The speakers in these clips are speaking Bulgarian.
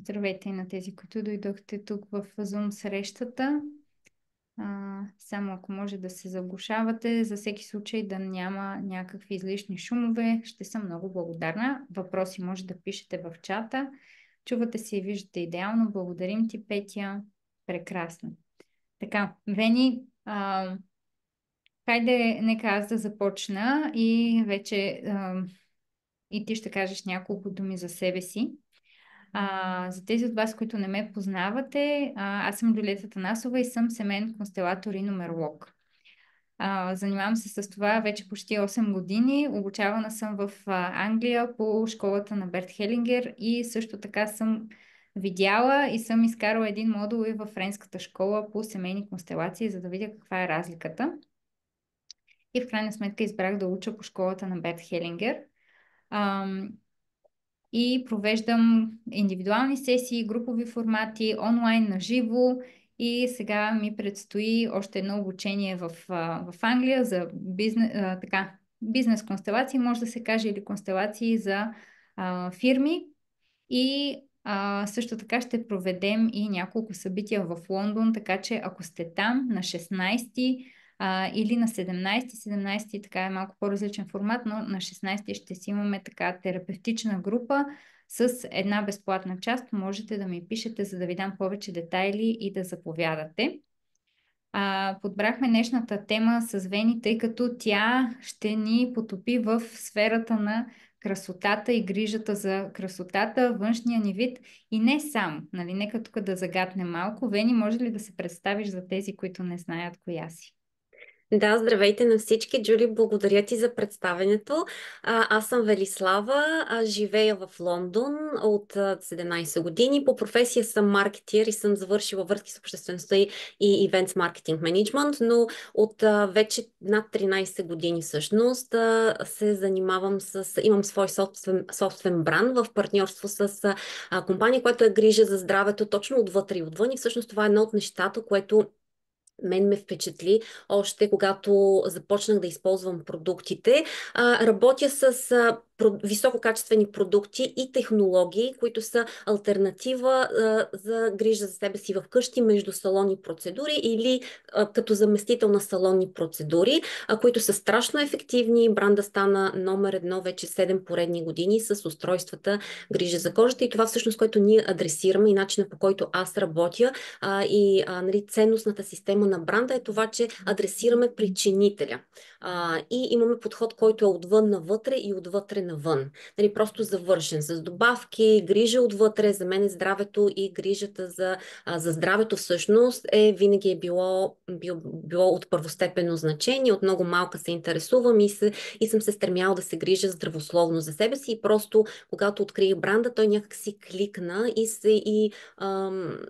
Здравейте и на тези, които дойдохте тук в Zoom срещата. Само ако може да се заглушавате, за всеки случай да няма някакви излишни шумове, ще съм много благодарна. Въпроси може да пишете в чата. Чувате се и виждате идеално. Благодарим ти, Петя. Прекрасно. Така, Вени, хайде, нека аз да започна и вече и ти ще кажеш няколко думи за себе си. За тези от вас, които не ме познавате, аз съм Люлета Атанасова и съм семейен констелатор и нумеролог. Занимавам се с това вече почти 8 години. Обучавана съм в Англия по школата на Берт Хелингер и също така съм видяла и съм изкарала един модул и във френската школа по семейни констелации, за да видя каква е разликата. И в крайна сметка избрах да уча по школата на Берт Хелингер. И провеждам индивидуални сесии, групови формати, онлайн, на живо. И сега ми предстои още едно обучение в Англия за бизнес констелации, може да се каже, или констелации за фирми. И също така ще проведем и няколко събития в Лондон, така че ако сте там на 16 или на 17, 17 така е малко по-различен формат, но на 16 ще си имаме така терапевтична група с една безплатна част. Можете да ми пишете, за да ви дам повече детайли и да заповядате. Подбрахме днешната тема с Вени, тъй като тя ще ни потопи в сферата на красотата и грижата за красотата, външния ни вид и не сам. Нали? Нека тук да загатнем малко. Вени, може ли да се представиш за тези, които не знаят коя си? Да, здравейте на всички. Джули, благодаря ти за представенето. Аз съм Велислава, живея в Лондон от 17 години. По професия съм маркетир и съм завършила връзки с обществеността и Events Marketing Management, но от вече над 13 години всъщност се занимавам имам свой собствен бранд в партньорство с компания, която е грижа за здравето точно отвътре и отвън. И всъщност това е едно от нещата, което мен ме впечатли още когато започнах да използвам продуктите. Работя с висококачествени продукти и технологии, които са алтернатива за грижа за себе си вкъщи между салонни процедури или като заместител на салонни процедури, които са страшно ефективни. Бранда стана номер едно вече 7 поредни години с устройствата грижа за кожата и това всъщност, което ние адресираме и начина по който аз работя нали, ценностната система на бранда е това, че адресираме причинителя. И имаме подход, който е отвън навътре и отвътре навън. Нали, просто завършен с добавки, грижа отвътре. За мен здравето и грижата за здравето всъщност винаги е било от първостепенно значение. От много малка се интересувам и съм се стремяла да се грижа здравословно за себе си. И просто, когато открих бранда, той някак си кликна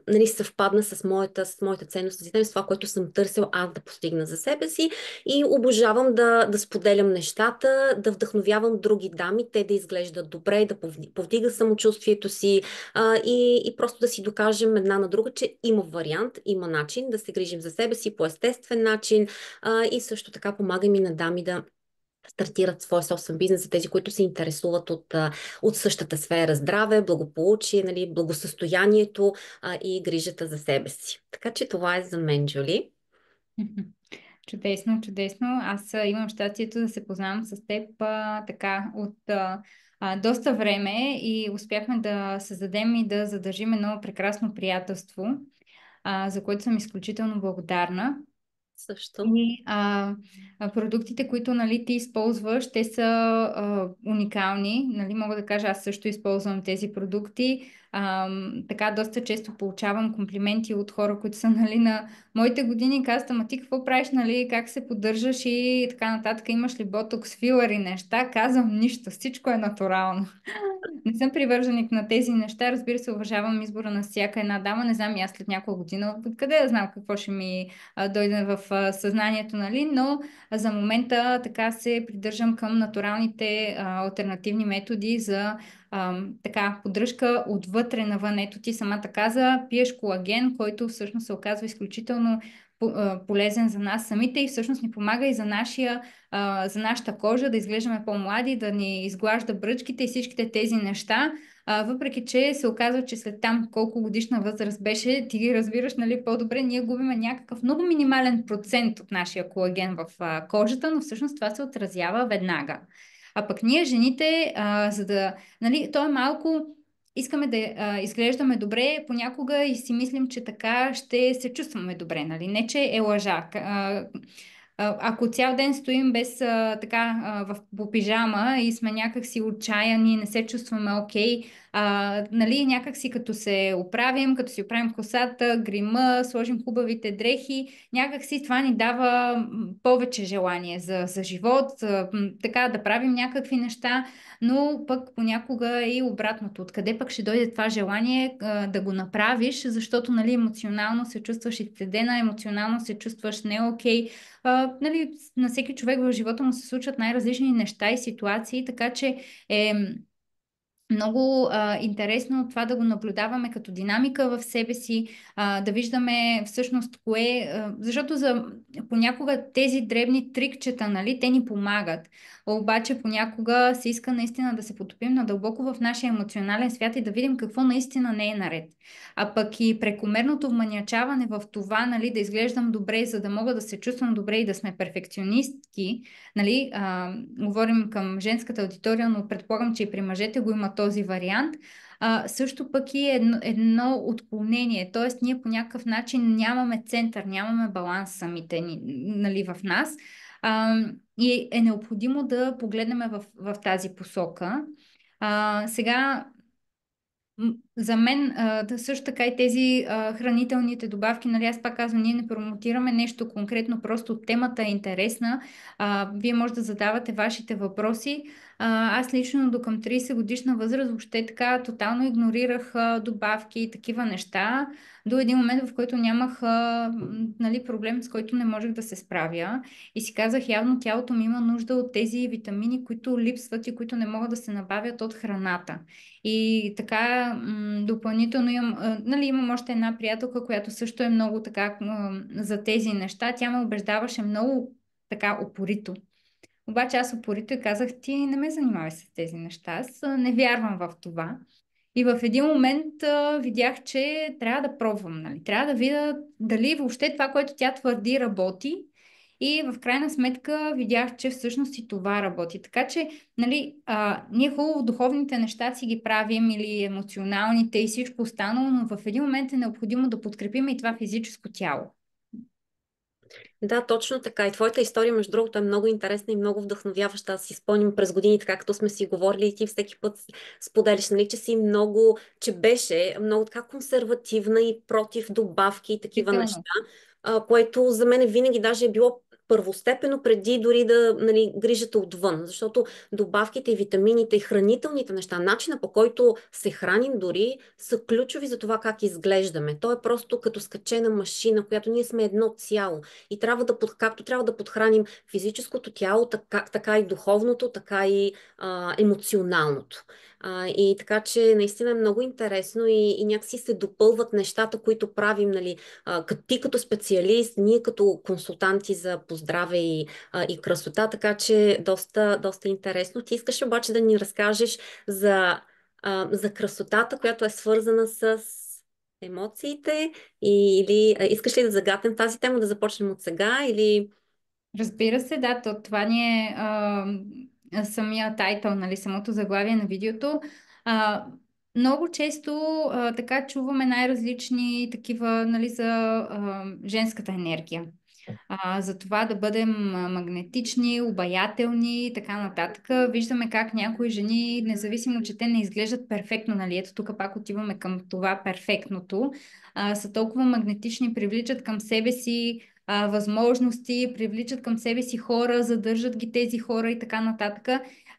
нали, съвпадна с моята ценност, с това, което съм търсила аз да постигна за себе си и обожавам да споделям нещата, да вдъхновявам други дами, те да изглеждат добре, да повдига самочувствието си и просто да си докажем една на друга, че има вариант, има начин да се грижим за себе си по естествен начин и също така помагам и на дами да стартират своя собствен бизнес за тези, които се интересуват от същата сфера здраве, благополучие, нали, благосъстоянието и грижата за себе си. Така че това е за мен, Джули. Чудесно, чудесно. Аз имам щастието да се познавам с теб така от доста време и успяхме да създадем и да задържим едно прекрасно приятелство, за което съм изключително благодарна. Също. И продуктите, които нали, ти използваш, те са уникални. Нали, мога да кажа, аз също използвам тези продукти. Така доста често получавам комплименти от хора, които са нали, на моите години. Казват, ама ти какво правиш, нали, как се поддържаш и така нататък. Имаш ли ботокс, филър и неща? Казвам нищо, всичко е натурално. Не съм привърженик на тези неща. Разбира се, уважавам избора на всяка една дама. Не знам и аз след няколко година откъде да знам какво ще ми дойде в съзнанието, нали? Но за момента така се придържам към натуралните алтернативни методи за така поддръжка отвътре навън. Ето ти самата каза, пиеш колаген, който всъщност се оказва изключително полезен за нас самите и всъщност ни помага и за нашата кожа да изглеждаме по-млади, да ни изглажда бръчките и всичките тези неща. Въпреки че се оказва, че след там колко годишна възраст беше, ти ги разбираш, нали, по-добре, ние губиме някакъв много минимален процент от нашия колаген в кожата, но всъщност това се отразява веднага. А пък ние жените, за да, нали, то е малко, искаме да изглеждаме добре понякога и си мислим, че така ще се чувстваме добре, нали? Не, че е лъжа. Ако цял ден стоим без по пижама и сме някакси отчаяни, не се чувстваме окей, нали, някакси като се оправим, като си оправим косата, грима, сложим хубавите дрехи, някакси това ни дава повече желание за живот, така да правим някакви неща, но пък понякога е и обратното. Откъде пък ще дойде това желание да го направиш, защото, нали, емоционално се чувстваш изцедена, емоционално се чувстваш не окей. Нали, на всеки човек в живота му се случват най-различни неща и ситуации, така че е много интересно това да го наблюдаваме като динамика в себе си, да виждаме всъщност кое, защото понякога тези дребни трикчета, нали, те ни помагат, обаче понякога се иска наистина да се потопим надълбоко в нашия емоционален свят и да видим какво наистина не е наред. А пък и прекомерното вманячаване в това, нали, да изглеждам добре, за да мога да се чувствам добре и да сме перфекционистки, нали, говорим към женската аудитория, но предполагам, че и при мъжете го има този вариант. Също пък и едно отклонение, т.е. ние по някакъв начин нямаме център, нямаме баланс самите ни, нали, в нас. И е необходимо да погледнем в тази посока. Сега за мен, да също така и тези хранителните добавки, нали, аз пак казвам, ние не промотираме нещо конкретно, просто темата е интересна. Вие може да задавате вашите въпроси. Аз лично до към 30 годишна възраст въобще така тотално игнорирах добавки и такива неща, до един момент, в който нямах нали, проблем, с който не можех да се справя. И си казах, явно тялото ми има нужда от тези витамини, които липсват и които не могат да се набавят от храната. И така, допълнително нали, имам още една приятелка, която също е много така за тези неща. Тя ме убеждаваше много така упорито. Обаче аз упорито и казах, ти не ме занимавай с тези неща. Аз не вярвам в това. И в един момент видях, че трябва да пробвам, нали? Трябва да видя дали въобще това, което тя твърди, работи. И в крайна сметка видях, че всъщност и това работи. Така че, нали, ние хубаво духовните неща си ги правим или емоционалните и всичко останало, но в един момент е необходимо да подкрепим и това физическо тяло. Да, точно така. И твоята история, между другото, е много интересна и много вдъхновяваща. Аз си спомням през годините, както сме си говорили и ти всеки път споделиш, нали, че си много, че беше много така консервативна и против добавки и такива Действително. неща, което за мен винаги даже е било първостепенно преди дори да, нали, грижата отвън. Защото добавките и витамините и хранителните неща, начина по който се храним дори, са ключови за това как изглеждаме. То е просто като скачена машина, в която ние сме едно цяло. И както трябва да подхраним физическото тяло, така и духовното, така и емоционалното. И така че наистина е много интересно и някакси се допълват нещата, които правим, нали, ти като специалист, ние като консултанти за поздраве и красота, така че доста интересно. Ти искаш обаче да ни разкажеш за красотата, която е свързана с емоциите или искаш ли да загатнем тази тема, да започнем от сега или... Разбира се, да, това ни е самия тайтъл, нали, самото заглавие на видеото. Много често така чуваме най-различни такива, нали, за женската енергия. За това да бъдем магнетични, обаятелни и така нататък. Виждаме как някои жени, независимо, че те не изглеждат перфектно, нали, ето тук пак отиваме към това перфектното, са толкова магнетични, привличат към себе си възможности, привличат към себе си хора, задържат ги тези хора и така нататък.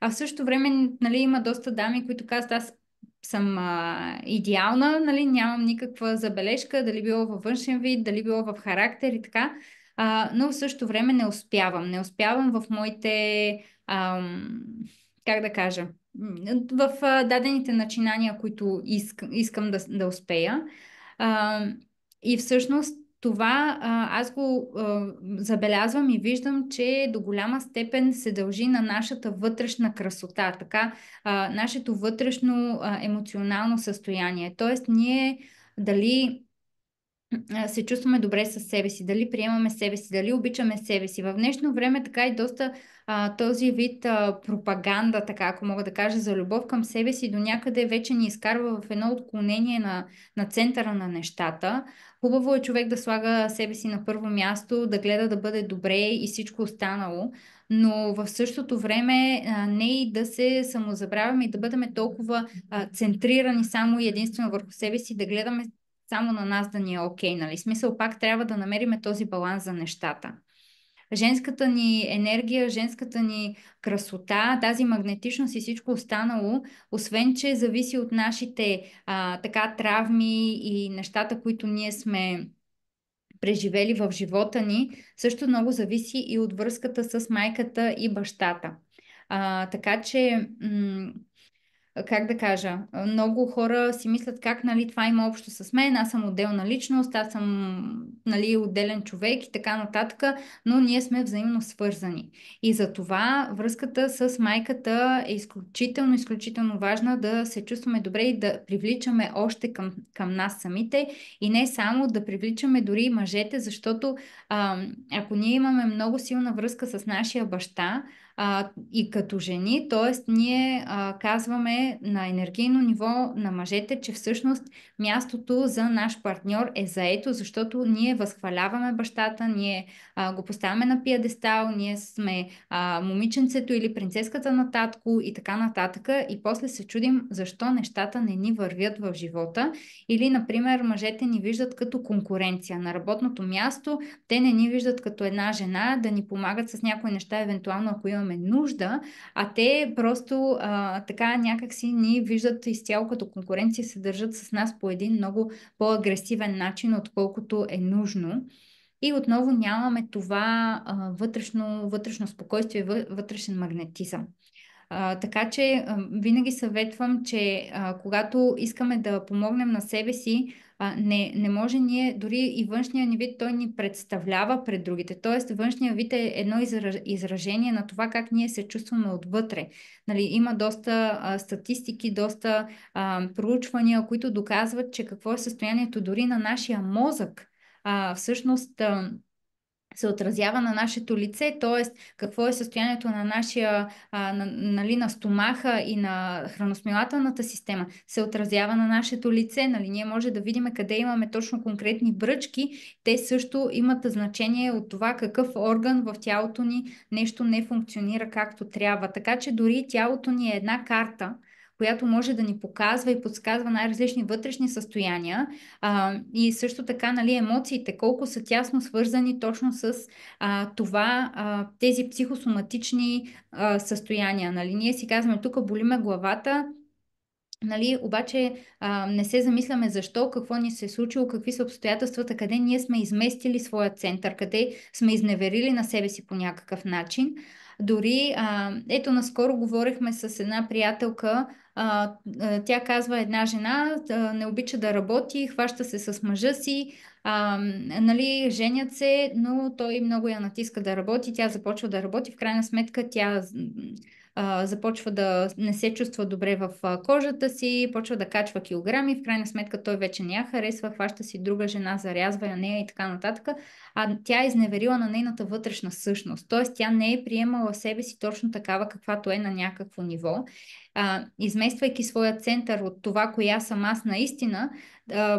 А в същото време, нали, има доста дами, които казват, аз съм идеална, нали, нямам никаква забележка, дали било във външен вид, дали било в характер и така, но в същото време не успявам. Не успявам в моите, как да кажа, в дадените начинания, които искам да успея. И всъщност това аз го забелязвам и виждам, че до голяма степен се дължи на нашата вътрешна красота, така, нашето вътрешно емоционално състояние. Тоест, ние дали се чувстваме добре със себе си, дали приемаме себе си, дали обичаме себе си. В днешно време така и доста този вид пропаганда, така ако мога да кажа, за любов към себе си до някъде вече ни изкарва в едно отклонение на центъра на нещата. Хубаво е човек да слага себе си на първо място, да гледа да бъде добре и всичко останало, но в същото време не и да се самозабравяме и да бъдем толкова центрирани само и единствено върху себе си, да гледаме само на нас да ни е окей, нали? Смисъл, пак трябва да намериме този баланс за нещата. Женската ни енергия, женската ни красота, тази магнетичност и всичко останало, освен че зависи от нашите така травми и нещата, които ние сме преживели в живота ни, също много зависи и от връзката с майката и бащата. Така че как да кажа, много хора си мислят как, нали, това има общо с мен, аз съм отделна личност, аз съм, нали, отделен човек и така нататък, но ние сме взаимно свързани. И за това връзката с майката е изключително, изключително важна, да се чувстваме добре и да привличаме още към нас самите и не само да привличаме дори и мъжете, защото ако ние имаме много силна връзка с нашия баща, и като жени, т.е. ние казваме на енергийно ниво на мъжете, че всъщност мястото за наш партньор е заето, защото ние възхваляваме бащата, ние го поставяме на пиедестал, ние сме момиченцето или принцеската на татко и така нататък и после се чудим защо нещата не ни вървят в живота или, например, мъжете ни виждат като конкуренция на работното място, те не ни виждат като една жена да ни помагат с някои неща, евентуално ако имаме нужда, а те просто така някак си ни виждат изцяло като конкуренция и се държат с нас по един много по-агресивен начин, отколкото е нужно. И отново нямаме това вътрешно спокойствие, вътрешен магнетизъм. Така че винаги съветвам, че когато искаме да помогнем на себе си, не може ние, дори и външния ни вид, той ни представлява пред другите. Тоест, външния вид е едно изражение на това как ние се чувстваме отвътре. Нали, има доста статистики, доста проучвания, които доказват, че какво е състоянието дори на нашия мозък. Всъщност, се отразява на нашето лице, т.е. какво е състоянието на нашия, нали, на стомаха и на храносмилателната система, се отразява на нашето лице. Нали, ние може да видим къде имаме точно конкретни бръчки, те също имат значение от това какъв орган в тялото ни нещо не функционира както трябва. Така че дори тялото ни е една карта, която може да ни показва и подсказва най-различни вътрешни състояния и също така, нали, емоциите, колко са тясно свързани точно с това, тези психосоматични състояния. Нали. Ние си казваме, тук болиме главата, нали, обаче не се замисляме защо, какво ни се е случило, какви са обстоятелствата, къде ние сме изместили своя център, къде сме изневерили на себе си по някакъв начин. Дори, ето наскоро говорихме с една приятелка, тя казва една жена, не обича да работи, хваща се с мъжа си, нали, женят се, но той много я натиска да работи, тя започва да работи, в крайна сметка тя започва да не се чувства добре в кожата си, почва да качва килограми, в крайна сметка той вече не я харесва, хваща си друга жена, зарязва я нея и така нататък, а тя е изневерила на нейната вътрешна същност, т.е. тя не е приемала себе си точно такава, каквато е на някакво ниво. Измествайки своя център от това, коя съм аз наистина,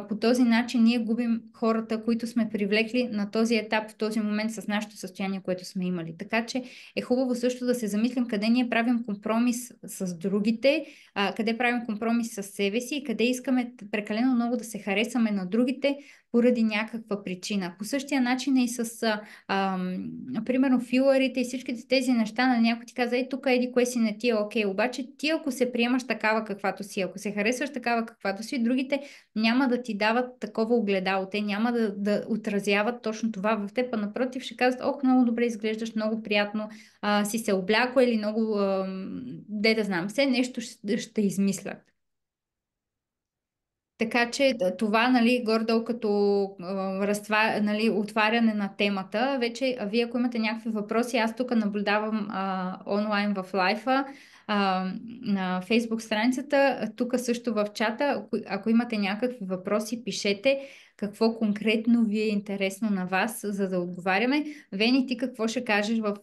по този начин ние губим хората, които сме привлекли на този етап, в този момент с нашето състояние, което сме имали. Така че е хубаво също да се замислим къде ние правим компромис с другите, къде правим компромис с себе си и къде искаме прекалено много да се харесаме на другите поради някаква причина. По същия начин е и с примерно филърите и всичките тези неща, на някой ти каза, тук еди кое си не ти е окей, обаче ти ако се приемаш такава каквато си, ако се харесваш такава каквато си, другите няма да ти дават такова огледало, те няма да отразяват точно това в теб, а напротив ще казват, много добре изглеждаш, много приятно си се облякла или много, де да знам, все нещо ще измислят. Така че това, нали, гордо като нали, отваряне на темата, вече вие ако имате някакви въпроси, аз тук наблюдавам онлайн в лайфа, на фейсбук страницата, тук също в чата, ако имате някакви въпроси, пишете какво конкретно ви е интересно на вас, за да отговаряме. Вени, ти какво ще кажеш в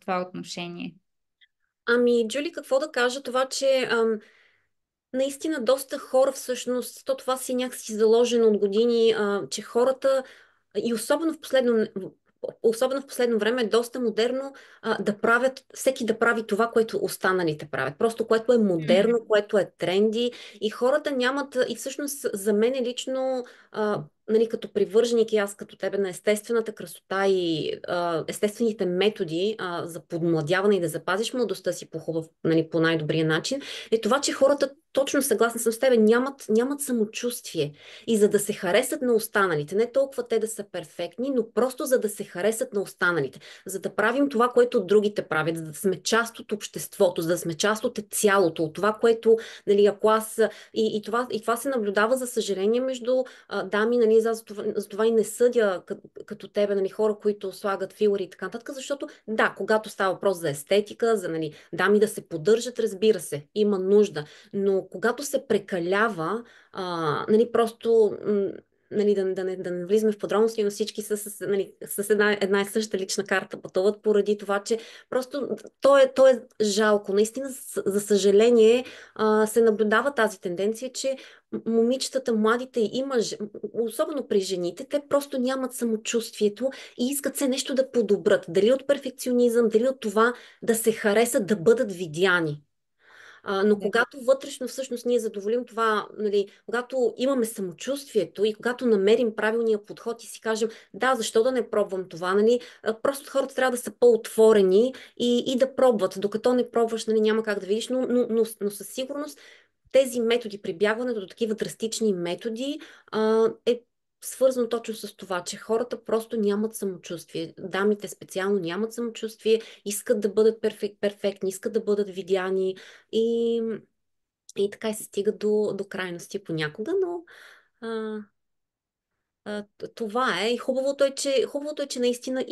това отношение? Ами, Джули, какво да кажа? Това, че наистина доста хора всъщност, то това си някакси заложено от години, че хората и особено в последно време е доста модерно да правят, всеки да прави това, което останалите правят. Просто което е модерно, което е тренди и хората нямат, и всъщност за мен е лично, нали, като привърженик и аз като тебе на естествената красота и естествените методи за подмладяване и да запазиш младостта си по хубав, нали, по най-добрия начин, е това, че хората, точно съгласна съм с тебе, нямат самочувствие. И за да се харесат на останалите, не толкова те да са перфектни, но просто за да се харесат на останалите. За да правим това, което другите правят, за да сме част от обществото, за да сме част от цялото, от това, което, нали, ако аз... И това се наблюдава, за съжаление, между дами, нали, за това и не съдя като тебе, нали, хора, които слагат филъри и така нататък, защото да, когато става въпрос за естетика, за, нали, дами да се поддържат, разбира се, има нужда, но когато се прекалява, нали, просто нали, да не влизаме в подробности, но всички нали, с една и съща лична карта пътуват поради това, че просто то е жалко. Наистина, за съжаление, се наблюдава тази тенденция, че момичетата, младите особено при жените, те просто нямат самочувствието и искат се нещо да подобрат. Дали от перфекционизъм, дали от това да се харесат, да бъдат видяни. Но Да. когато вътрешно всъщност ние задоволим това, нали, когато имаме самочувствието и когато намерим правилния подход и си кажем, да, защо да не пробвам това, нали, просто хората трябва да са по-отворени и да пробват. Докато не пробваш, нали, няма как да видиш, но със сигурност тези методи, прибягването до такива драстични методи, е свързано точно с това, че хората просто нямат самочувствие. Дамите специално нямат самочувствие, искат да бъдат перфектни, искат да бъдат видяни и, и така и се стига до крайности понякога, но а, това е. И хубавото е, че наистина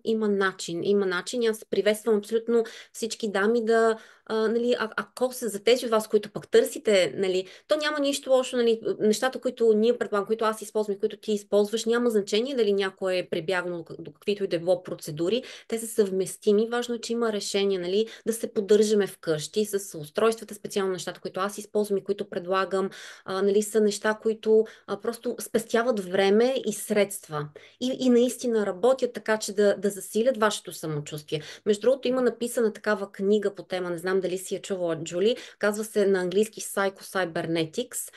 има начин. Има начин. Аз приветствам абсолютно всички дами да, нали, ако се за тези от вас, които пък търсите, нали, то няма нищо лошо, нали, нещата, които ние предполагам, които аз използвам и които ти използваш, няма значение дали някой е прибягнал до каквито и да било процедури. Те са съвместими. Важно е, че има решение, нали, да се поддържаме вкъщи с устройствата, специално нещата, които аз използвам и които предлагам, нали, са неща, които просто спестяват време и средства. И наистина работят така, че да засилят вашето самочувствие. Между другото, има написана такава книга по тема, не знам дали си я чувала, Джули, казва се на английски Psycho Cybernetics.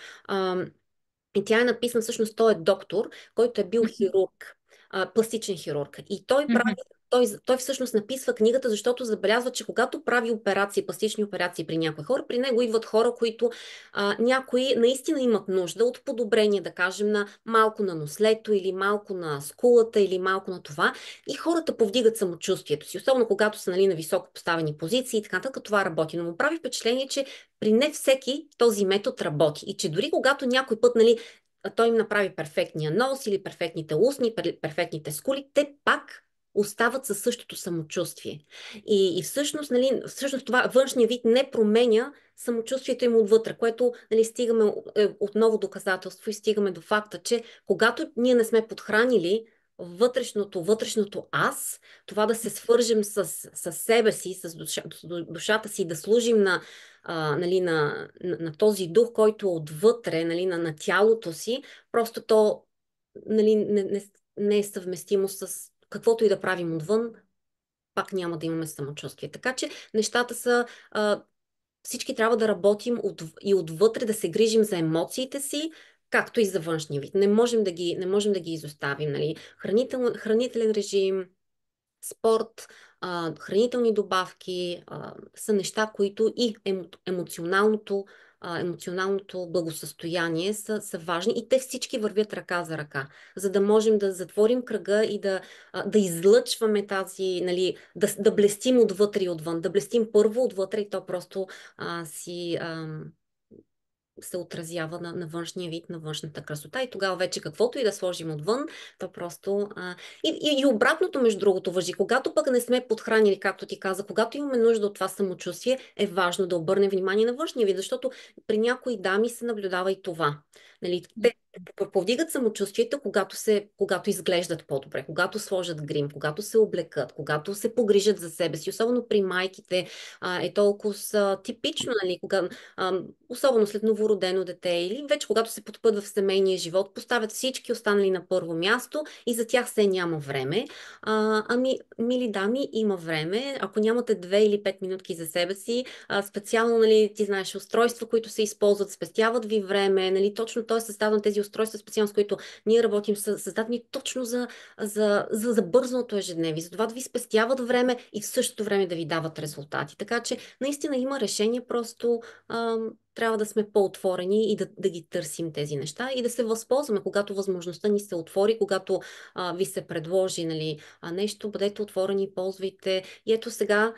И тя е написана, всъщност той е доктор, който е бил хирург, пластичен хирург. И той прави, той всъщност написва книгата, защото забелязва, че когато прави операции, пластични операции при някои хора, при него идват хора, които някои наистина имат нужда от подобрение, да кажем, на малко на нослето или малко на скулата или малко на това. И хората повдигат самочувствието си, особено когато са, нали, на високо поставени позиции и така нататък, това работи. Но му прави впечатление, че при не всеки този метод работи. И че дори когато някой път, нали, той им направи перфектния нос или перфектните устни, перфектните скули, те пак остават със същото самочувствие. И всъщност, нали, всъщност това външния вид не променя самочувствието им отвътре, което, нали, стигаме отново доказателство и стигаме до факта, че когато ние не сме подхранили вътрешното аз, това да се свържем с себе си, с душата си, да служим нали, на този дух, който е отвътре, нали, на тялото си, просто то, нали, не е съвместимо с каквото и да правим отвън, пак няма да имаме самочувствие. Така че нещата са... всички трябва да работим и отвътре, да се грижим за емоциите си, както и за външния вид. Не можем да ги изоставим. Нали? Хранителен режим, спорт, хранителни добавки са неща, които и емоционалното благосъстояние са важни и те всички вървят ръка за ръка, за да можем да затворим кръга и да излъчваме тази, нали, да блестим отвътре и отвън, да блестим първо отвътре и то просто се отразява на външния вид, на външната красота. И тогава вече каквото и да сложим отвън, то просто... И обратното, между другото, важи. Когато пък не сме подхранили, както ти каза, когато имаме нужда от това самочувствие, е важно да обърнем внимание на външния вид, защото при някои дами се наблюдава и това. Нали, те повдигат самочувствието, когато изглеждат по-добре, когато сложат грим, когато се облекат, когато се погрижат за себе си. Особено при майките е толкова типично, нали, особено след новородено дете или вече когато се потопят в семейния живот, поставят всички останали на първо място и за тях се няма време. Мили дами, има време. Ако нямате 2 или 5 минутки за себе си, специално, нали, ти знаеш, устройства, които се използват, спестяват ви време, нали, точно той е създаден тези устройства, специално с които ние работим, са създадени точно за бързото ежедневие, за това да ви спестяват време и в същото време да ви дават резултати. Така че наистина има решение, просто трябва да сме по-отворени и да ги търсим тези неща и да се възползваме, когато възможността ни се отвори, когато ви се предложи, нали, нещо, бъдете отворени, ползвайте. И ето сега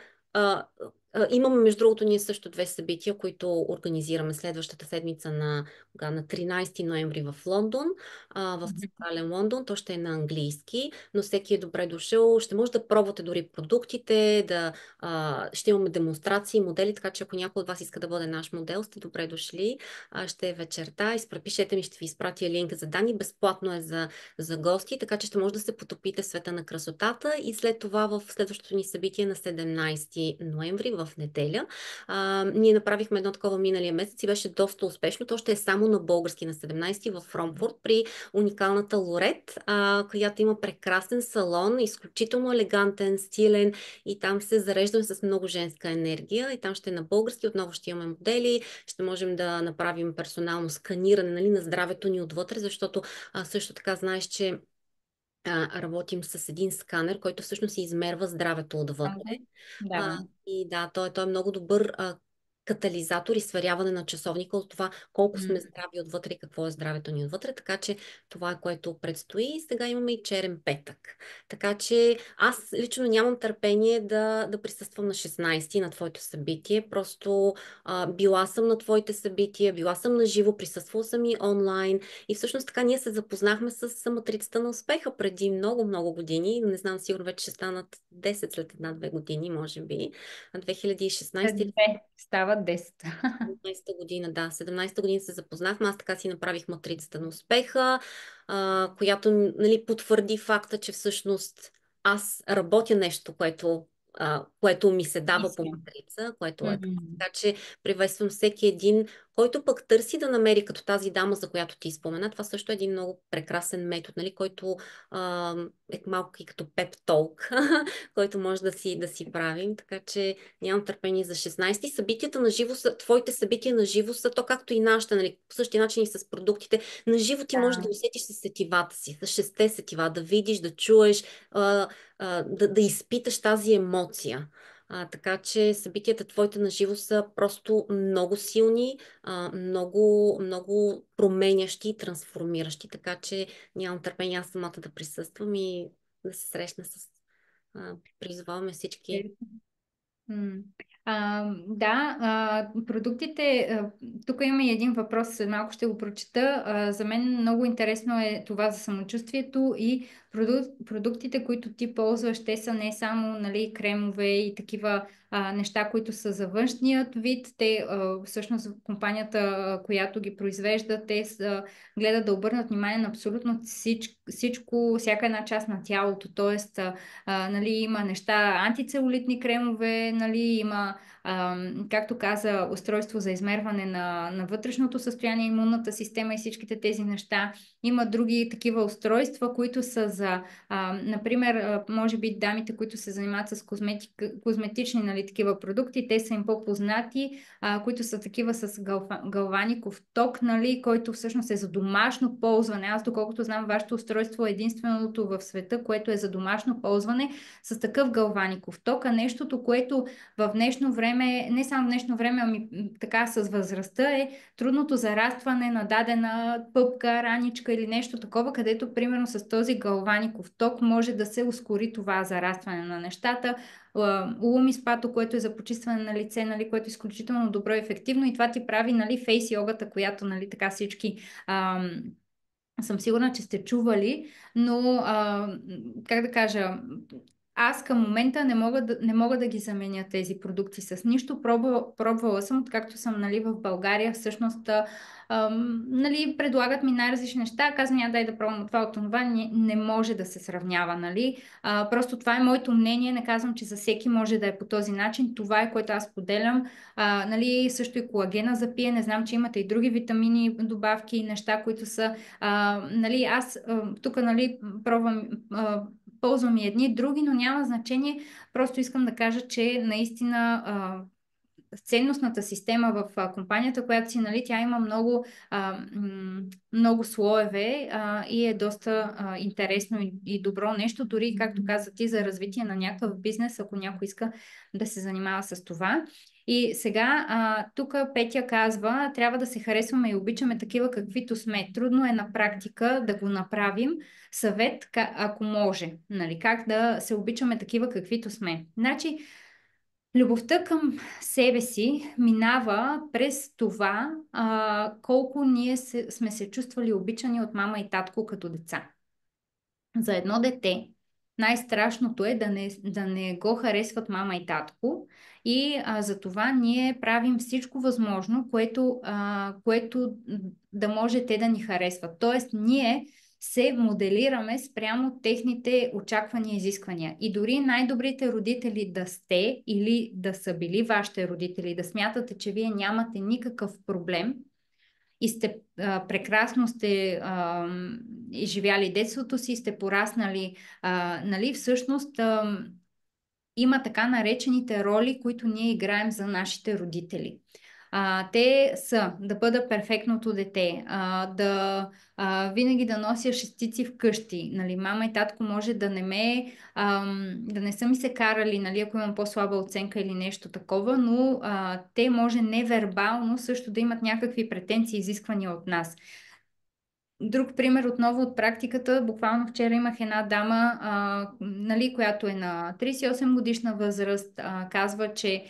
имаме, между другото, ние също 2 събития, които организираме следващата седмица на 13 ноември в Лондон, в централен Лондон. То ще е на английски, но всеки е добре дошъл. Ще може да пробвате дори продуктите, ще имаме демонстрации, модели, така че ако някой от вас иска да бъде наш модел, сте добре дошли. Ще е вечерта. Пишете ми, ще ви изпратя линк за данни. Безплатно е за гости, така че ще може да се потопите в света на красотата и след това в следващото ни събитие на 17 ноември в неделя. Ние направихме едно такова миналия месец и беше доста успешно. То ще е само на български на 17 в Фромфорд при уникалната Лорет, която има прекрасен салон, изключително елегантен, стилен и там се зареждаме с много женска енергия и там ще е на български. Отново ще имаме модели, ще можем да направим персонално сканиране, нали, на здравето ни отвътре, защото също така знаеш, че работим с един сканер, който всъщност измерва здравето отвътре. Да. И да, той е много добър катализатор и сверяване на часовника от това колко сме здрави отвътре и какво е здравето ни отвътре. Така че това е, което предстои. И сега имаме и черен петък. Така че аз лично нямам търпение да присъствам на 16 на твоето събитие. Просто била съм на твоите събития, била съм на живо, присъствала съм и онлайн. И всъщност така ние се запознахме с матрицата на успеха преди много, много години. Не знам, сигурно вече ще станат 10 след 1-2 години, може би. 2016 Две стават 10. 17-та година, да. 17-та година се запознахме. Аз така си направих матрицата на успеха, която, нали, потвърди факта, че всъщност аз работя нещо, което ми се дава по матрица, което е така. Така че приветствам всеки един, който пък търси да намери като тази дама, за която ти спомена. Това също е един много прекрасен метод, нали, който е малко и като пеп-толк, който може да си правим. Така че нямам търпение за 16-ти. Събитията на живо са, твоите събития на живо са, то както и нашите, нали, по същия начин и с продуктите. На живо ти можеш да усетиш с сетивата си, с 6 сетива, да видиш, да чуеш, да изпиташ тази емоция. Така че събитията твоите на живо са просто много силни, много, много променящи и трансформиращи. Така че нямам търпение аз самата да присъствам и да се срещна с... Призоваваме всички. Да, продуктите, тук има и един въпрос, след малко ще го прочета. За мен много интересно е това за самочувствието и продуктите, които ти ползваш, те са не само, нали, кремове и такива неща, които са за външният вид. Те, всъщност, компанията, която ги произвежда, те гледат да обърнат внимание на абсолютно всичко, всяка една част на тялото. Тоест, нали, има неща, антицелулитни кремове, нали, има, както каза, устройство за измерване на вътрешното състояние, имунната система и всичките тези неща. Има други такива устройства, които са за, например, може би дамите, които се занимават с козметични, нали, такива продукти, те са им по-познати, които са такива с галваников ток, нали, който всъщност е за домашно ползване. Аз, доколкото знам, вашето устройство е единственото в света, което е за домашно ползване с такъв галваников ток, а нещото, което в днешно време време, не само в днешно време, ами така с възрастта е трудното зарастване на дадена пъпка, раничка или нещо такова, където примерно с този галваников ток може да се ускори това зарастване на нещата. Лумиспато, което е за почистване на лице, нали, което е изключително добро и ефективно и това ти прави, нали, фейс йогата, която, нали, така всички съм сигурна, че сте чували, но как да кажа, аз към момента не мога да ги заменя тези продукти с нищо. Пробвала съм, откакто съм, нали, в България, всъщност нали, предлагат ми най-различни неща. Казвам, дай да пробвам от това, от това. Не може да се сравнява. Нали? Просто това е моето мнение. Не казвам, че за всеки може да е по този начин. Това е, което аз поделям. Нали, също и колагена за пиене. Знам, че имате и други витамини, добавки и неща, които са... нали, аз тук, нали, пробвам... ползвам и едни, други, но няма значение. Просто искам да кажа, че наистина ценностната система в компанията, която си, нали, тя има много слоеве и е доста интересно и добро нещо, дори, както каза ти, за развитие на някакъв бизнес, ако някой иска да се занимава с това. И сега тук Петя казва, трябва да се харесваме и обичаме такива каквито сме. Трудно е на практика да го направим. Съвет, ако може, нали, как да се обичаме такива каквито сме. Значи, любовта към себе си минава през това колко ние сме се чувствали обичани от мама и татко като деца. За едно дете най-страшното е да не го харесват мама и татко и за това ние правим всичко възможно, което да може те да ни харесват. Тоест ние се моделираме спрямо техните очаквания и изисквания. И дори най-добрите родители да сте или да са били вашите родители, да смятате, че вие нямате никакъв проблем и сте прекрасно сте изживяли детството си, сте пораснали, нали, всъщност има така наречените роли, които ние играем за нашите родители. Те са да бъда перфектното дете, винаги да нося шестици вкъщи. Нали, мама и татко може да не са ми се карали, нали, ако имам по-слаба оценка или нещо такова, но те може невербално също да имат някакви претенции и изисквания от нас. Друг пример отново от практиката. Буквално вчера имах една дама, нали, която е на 38 годишна възраст. Казва, че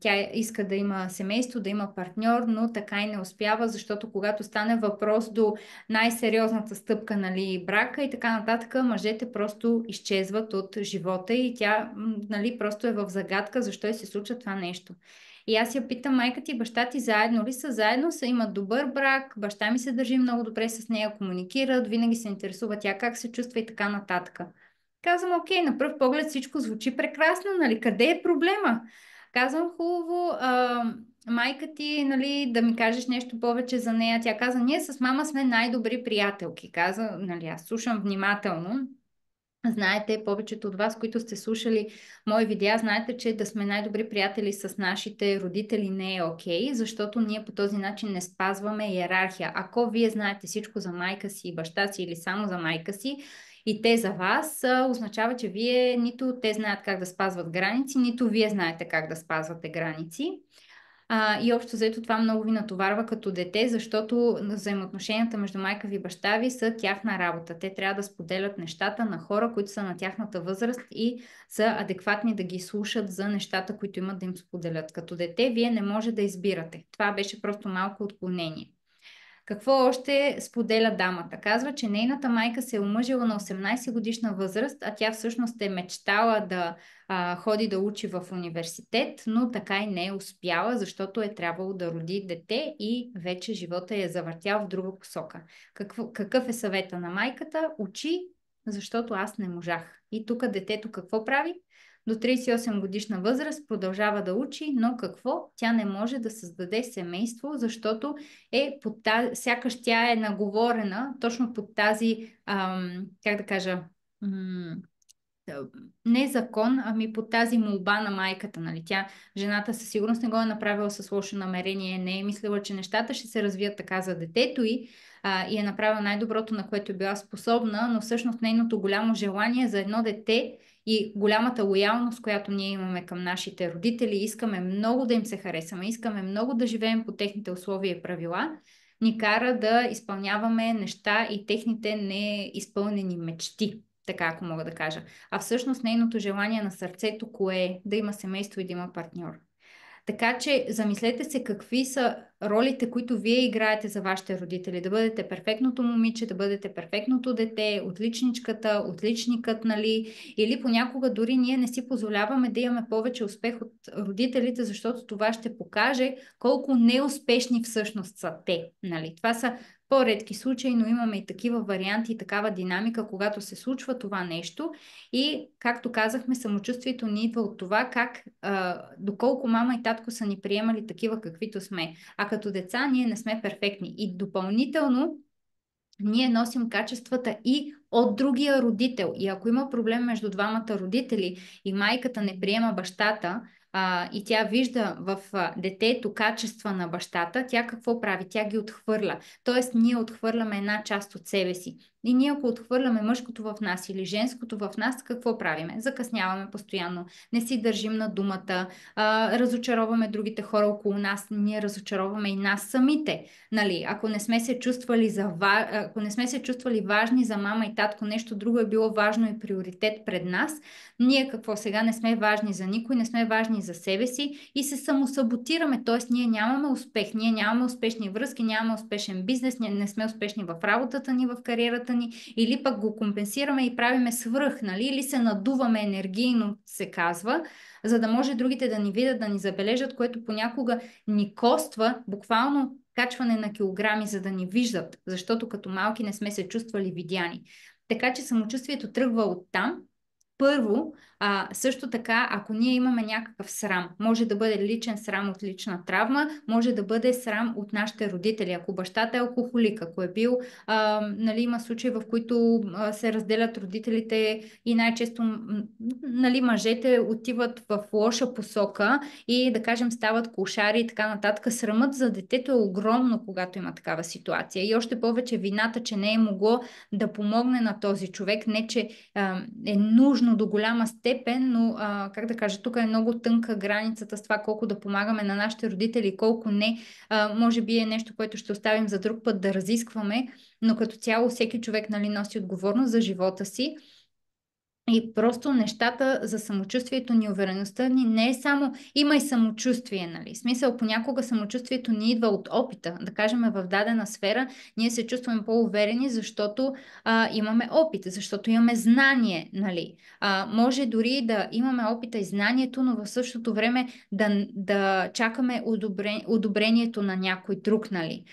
тя иска да има семейство, да има партньор, но така и не успява, защото когато стане въпрос до най-сериозната стъпка, нали, брака и така нататък, мъжете просто изчезват от живота и тя, нали, просто е в загадка защо и се случва това нещо. И аз я питам, майка ти и баща ти заедно ли са? Заедно са, имат добър брак, баща ми се държи много добре с нея, комуникират, винаги се интересува тя как се чувства и така нататък. Казвам, окей, на пръв поглед всичко звучи прекрасно, нали? Къде е проблема? Казвам, хубаво, майка ти, нали, да ми кажеш нещо повече за нея. Тя каза, ние с мама сме най-добри приятелки. Каза, нали, аз слушам внимателно. Знаете, повечето от вас, които сте слушали мои видеа, знаете, че да сме най-добри приятели с нашите родители не е окей, защото ние по този начин не спазваме иерархия. Ако вие знаете всичко за майка си, баща си или само за майка си и те за вас, означава, че вие нито те знаят как да спазват граници, нито вие знаете как да спазвате граници. И общо взето това много ви натоварва като дете, защото взаимоотношенията между майка ви и баща ви са тяхна работа. Те трябва да споделят нещата на хора, които са на тяхната възраст и са адекватни да ги слушат за нещата, които имат да им споделят. Като дете вие не може да избирате. Това беше просто малко отклонение. Какво още споделя дамата? Казва, че нейната майка се е омъжила на 18 годишна възраст, а тя всъщност е мечтала да ходи да учи в университет, но така и не е успяла, защото е трябвало да роди дете и вече живота е завъртял в друга посока. Какъв е съвета на майката? Учи, защото аз не можах. И тук детето какво прави? До 38 годишна възраст продължава да учи, но какво? Тя не може да създаде семейство, защото сякаш тя е наговорена точно под тази, как да кажа, не закон, ами под тази молба на майката. Нали? Жената със сигурност не го е направила с лошо намерение, не е мислила, че нещата ще се развият така за детето и е направила най-доброто, на което е била способна, но всъщност нейното голямо желание за едно дете и голямата лоялност, която ние имаме към нашите родители, искаме много да им се харесаме, искаме много да живеем по техните условия и правила, ни кара да изпълняваме неща и техните неизпълнени мечти, така ако мога да кажа. А всъщност нейното желание на сърцето, кое е да има семейство и да има партньор. Така че замислете се какви са ролите, които вие играете за вашите родители. Да бъдете перфектното момиче, да бъдете перфектното дете, отличничката, отличникът, нали? Или понякога дори ние не си позволяваме да имаме повече успех от родителите, защото това ще покаже колко неуспешни всъщност са те, нали? Това са по-редки случаи, но имаме и такива варианти и такава динамика, когато се случва това нещо. И, както казахме, самочувствието ни идва от това доколко мама и татко са ни приемали такива каквито сме. А като деца ние не сме перфектни. И допълнително ние носим качествата и от другия родител. И ако има проблем между двамата родители и майката не приема бащата, и тя вижда в детето качества на бащата, тя какво прави? Тя ги отхвърля. Тоест, ние отхвърляме една част от себе си. И ние, ако отхвърляме мъжкото в нас или женското в нас, какво правиме? Закъсняваме постоянно, не си държим на думата, разочароваме другите хора около нас, ние разочароваме и нас самите. Нали? Ако не сме се чувствали важни за мама и татко, нещо друго е било важно и приоритет пред нас, ние какво сега не сме важни за никой, не сме важни за себе си и се самосаботираме, т.е. ние нямаме успех, ние нямаме успешни връзки, нямаме успешен бизнес, ние не сме успешни в работата ни, в кариерата ни, или пък го компенсираме и правиме свръх, нали? Или се надуваме енергийно, се казва, за да може другите да ни видят, да ни забележат, което понякога ни коства буквално качване на килограми, за да ни виждат, защото като малки не сме се чувствали видяни. Така че самочувствието тръгва оттам. Първо, също така, ако ние имаме някакъв срам, може да бъде личен срам от лична травма, може да бъде срам от нашите родители. Ако бащата е алкохолик, ако е бил, нали, има случаи, в които се разделят родителите и най-често, нали, мъжете отиват в лоша посока и, да кажем, стават клошари и така нататък. Срамът за детето е огромно, когато има такава ситуация. И още повече вината, че не е могло да помогне на този човек, не че е нужно до голяма степен, но как да кажа, тук е много тънка границата с това колко да помагаме на нашите родители, колко не. Може би е нещо, което ще оставим за друг път да разискваме, но като цяло всеки човек, нали, носи отговорност за живота си. И просто нещата за самочувствието ни, увереността ни не е само има и самочувствие, нали? В смисъл, понякога самочувствието ни идва от опита. Да кажем, в дадена сфера ние се чувстваме по-уверени, защото имаме опит, защото имаме знание, нали? Може дори да имаме опита и знанието, но в същото време да чакаме одобрението на някой друг, нали?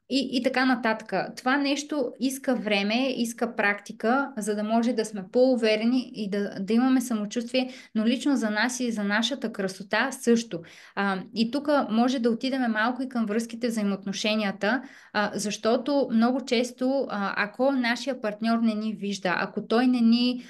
И така нататък. Това нещо иска време, иска практика, за да може да сме по-уверени и да имаме самочувствие, но лично за нас и за нашата красота също. И тук може да отидем малко и към връзките, взаимоотношенията, защото много често, ако нашия партньор не ни вижда, ако той не ни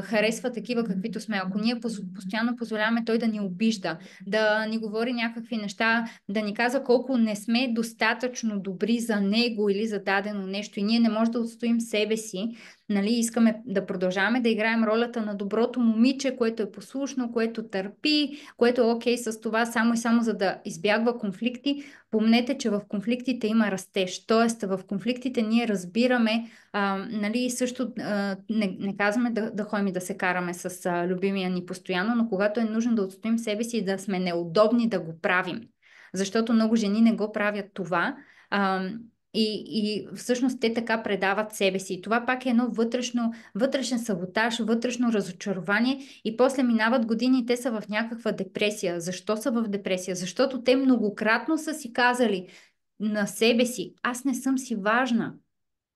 харесва такива каквито сме, ако ние постоянно позволяваме той да ни обижда, да ни говори някакви неща, да ни казва колко не сме достатъчно добри за него или за дадено нещо и ние не можем да отстоим себе си, нали, искаме да продължаваме да играем ролята на доброто момиче, което е послушно, което търпи, което е окей с това само и само за да избягва конфликти. Помнете, че в конфликтите има растеж, т.е. в конфликтите ние разбираме, нали, също не казваме да ходим и да се караме с любимия ни постоянно, но когато е нужно да отстоим себе си и да сме неудобни да го правим. Защото много жени не го правят това. И всъщност те така предават себе си. И това пак е едно вътрешен саботаж, вътрешно разочарование и после минават години и те са в някаква депресия. Защо са в депресия? Защото те многократно са си казали на себе си, аз не съм си важна.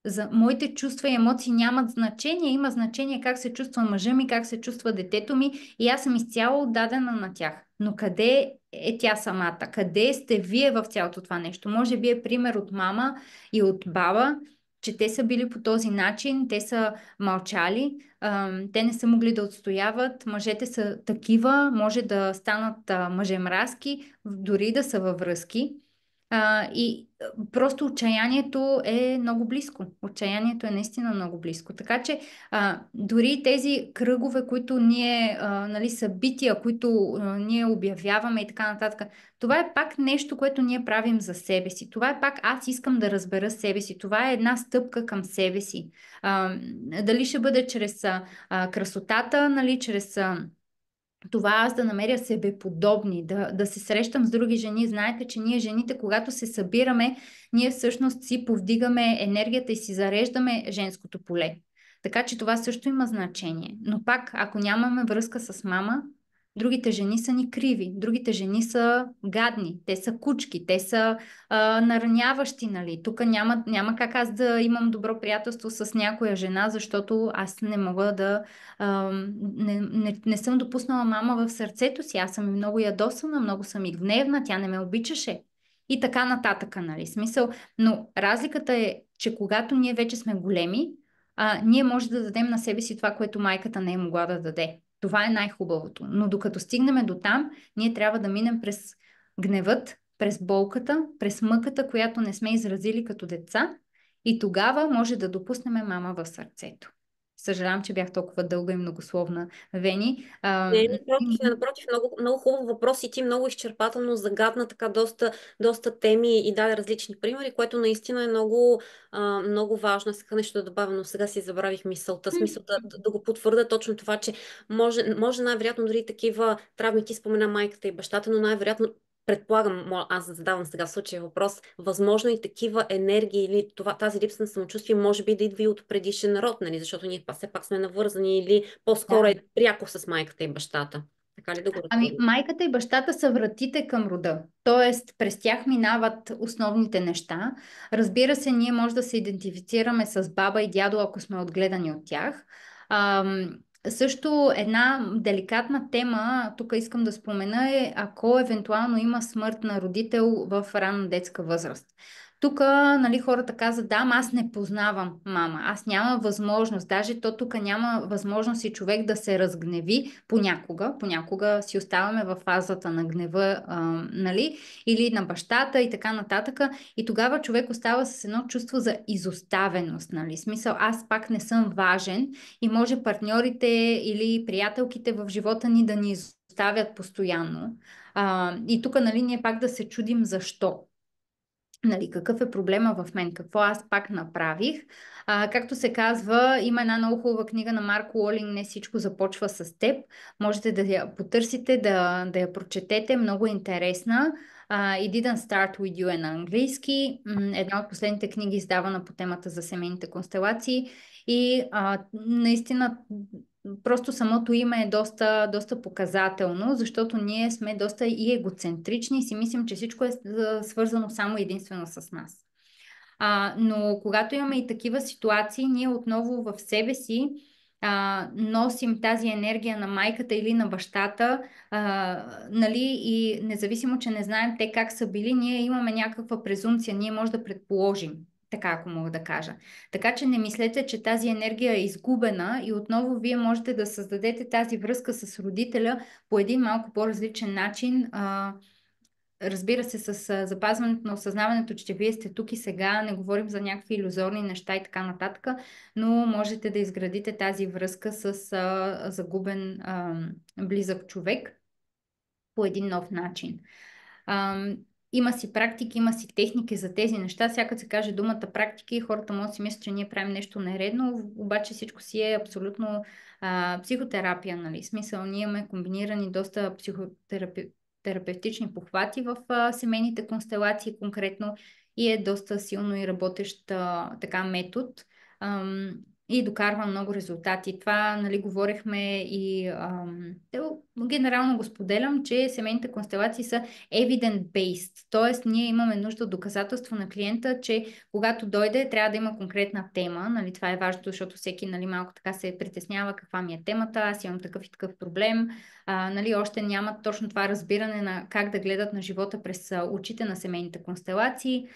За моите чувства и емоции нямат значение, има значение как се чувства мъжа ми, как се чувства детето ми и аз съм изцяло отдадена на тях. Но къде е тя самата? Къде сте вие в цялото това нещо? Може би е пример от мама и от баба, че те са били по този начин, те са мълчали, те не са могли да отстояват, мъжете са такива, може да станат мъжемразки, дори да са във връзки. Просто отчаянието е много близко. Отчаянието е наистина много близко. Така че дори тези кръгове, които ние, нали, събития, които ние обявяваме и така нататък, това е пак нещо, което ние правим за себе си. Това е пак аз искам да разбера себе си. Това е една стъпка към себе си. Дали ще бъде чрез красотата, нали, чрез това аз да намеря себеподобни, да се срещам с други жени. Знаете, че ние жените, когато се събираме, ние всъщност си повдигаме енергията и си зареждаме женското поле. Така че това също има значение. Но пак, ако нямаме връзка с мама, другите жени са ни криви, другите жени са гадни, те са кучки, те са нараняващи, нали. Тук няма как аз да имам добро приятелство с някоя жена, защото аз не мога да не съм допуснала мама в сърцето си. Аз съм и много ядосана, много съм и гневна, тя не ме обичаше. И така нататък, нали? Смисъл. Но разликата е, че когато ние вече сме големи, ние може да дадем на себе си това, което майката не е могла да даде. Това е най-хубавото. Но докато стигнем до там, ние трябва да минем през гневът, през болката, през мъката, която не сме изразили като деца. И тогава може да допуснем мама в сърцето. Съжалявам, че бях толкова дълга и многословна, Вени. Не, напротив, много, много хубав въпрос и ти много изчерпателно загадна така доста теми и даде различни примери, което наистина е много, много важно. Аз исках нещо да добавя, но сега си забравих мисълта. Смисъл да го потвърда точно това, че може най-вероятно дори такива травми, ти спомена майката и бащата, но най-вероятно предполагам, аз задавам сега в случая въпрос, възможно и такива енергии или тази липса на самочувствие може би да идва и от предишен народ, нали? Защото ние все пак сме навързани или по-скоро е Да. пряко с майката и бащата. Така ли да го Ами, разбирам? майката и бащата са вратите към рода. Тоест, през тях минават основните неща. Разбира се, ние може да се идентифицираме с баба и дядо, ако сме отгледани от тях. Също една деликатна тема, тук искам да спомена е, ако евентуално има смърт на родител в ранна детска възраст. Тук, нали, хората казват, да, ама аз не познавам мама, аз нямам възможност, даже то тук няма възможност и човек да се разгневи понякога си оставаме в фазата на гнева, нали, или на бащата и така нататък, и тогава човек остава с едно чувство за изоставеност, нали, смисъл, аз пак не съм важен и може партньорите или приятелките в живота ни да ни изоставят постоянно. И тук, нали, ние пак да се чудим защо. Нали, какъв е проблема в мен, какво аз пак направих. Както се казва, има една много хубава книга на Марко Уолинг, "Не всичко започва с теб". Можете да я потърсите, да я прочетете, много е интересна. It didn't start with you е на английски. Една от последните книги, издавана по темата за семейните констелации. И наистина просто самото име е доста показателно, защото ние сме доста и егоцентрични и си мислим, че всичко е свързано само единствено с нас. Но когато имаме и такива ситуации, ние отново в себе си носим тази енергия на майката или на бащата, нали, и независимо, че не знаем те как са били, ние имаме някаква презумпция, ние може да предположим, така ако мога да кажа. Така че не мислете, че тази енергия е изгубена и отново вие можете да създадете тази връзка с родителя по един малко по-различен начин. Разбира се, с запазването на осъзнаването, че вие сте тук и сега, не говорим за някакви илюзорни неща и така нататък, но можете да изградите тази връзка с загубен близък човек по един нов начин. Има си практики, има си техники за тези неща. Всяка се каже думата практики, хората могат да си мислят, че ние правим нещо нередно, обаче всичко си е абсолютно психотерапия, нали? Смисъл, ние имаме комбинирани доста терапевтични похвати в семейните констелации конкретно и е доста силно и работещ така метод. И докарва много резултати. Това, нали, говорихме и генерално го споделям, че семейните констелации са evidence-based, т.е. ние имаме нужда от доказателство на клиента, че когато дойде, трябва да има конкретна тема. Нали, това е важно, защото всеки, нали, малко така се притеснява каква ми е темата, аз имам такъв и такъв проблем. Нали, още нямат точно това разбиране на как да гледат на живота през очите на семейните констелации.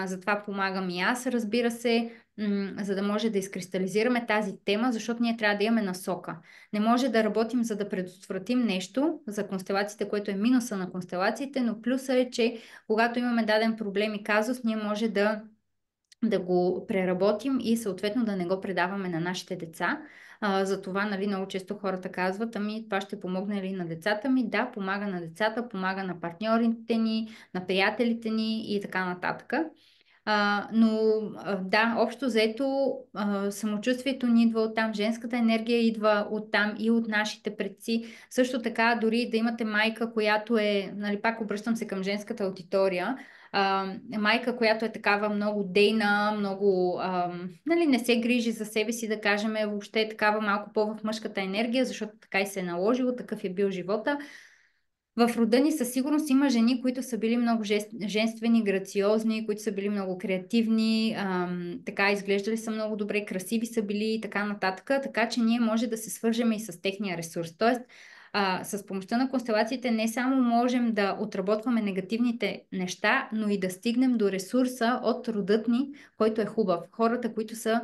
Затова помагам и аз, разбира се, за да може да изкристализираме тази тема, защото ние трябва да имаме насока. Не може да работим за да предотвратим нещо за констелациите, което е минуса на констелациите, но плюса е, че когато имаме даден проблем и казус, ние може да го преработим и съответно да не го предаваме на нашите деца. Затова, нали, много често хората казват, ами това ще помогне ли на децата ми? Да, помага на децата, помага на партньорите ни, на приятелите ни и така нататък. Да, общо взето самочувствието ни идва оттам, женската енергия идва оттам и от нашите предци. Също така, дори да имате майка, която е, нали, пак обръщам се към женската аудитория, майка, която е такава много дейна, много, нали, не се грижи за себе си, да кажем, въобще е такава малко по-в мъжката енергия, защото така и се е наложило, такъв е бил живота. В рода ни със сигурност има жени, които са били много женствени, грациозни, които са били много креативни, така изглеждали са много добре, красиви са били и така нататък, така че ние може да се свържем и с техния ресурс. Тоест, с помощта на констелациите не само можем да отработваме негативните неща, но и да стигнем до ресурса от родът ни, който е хубав. Хората, които са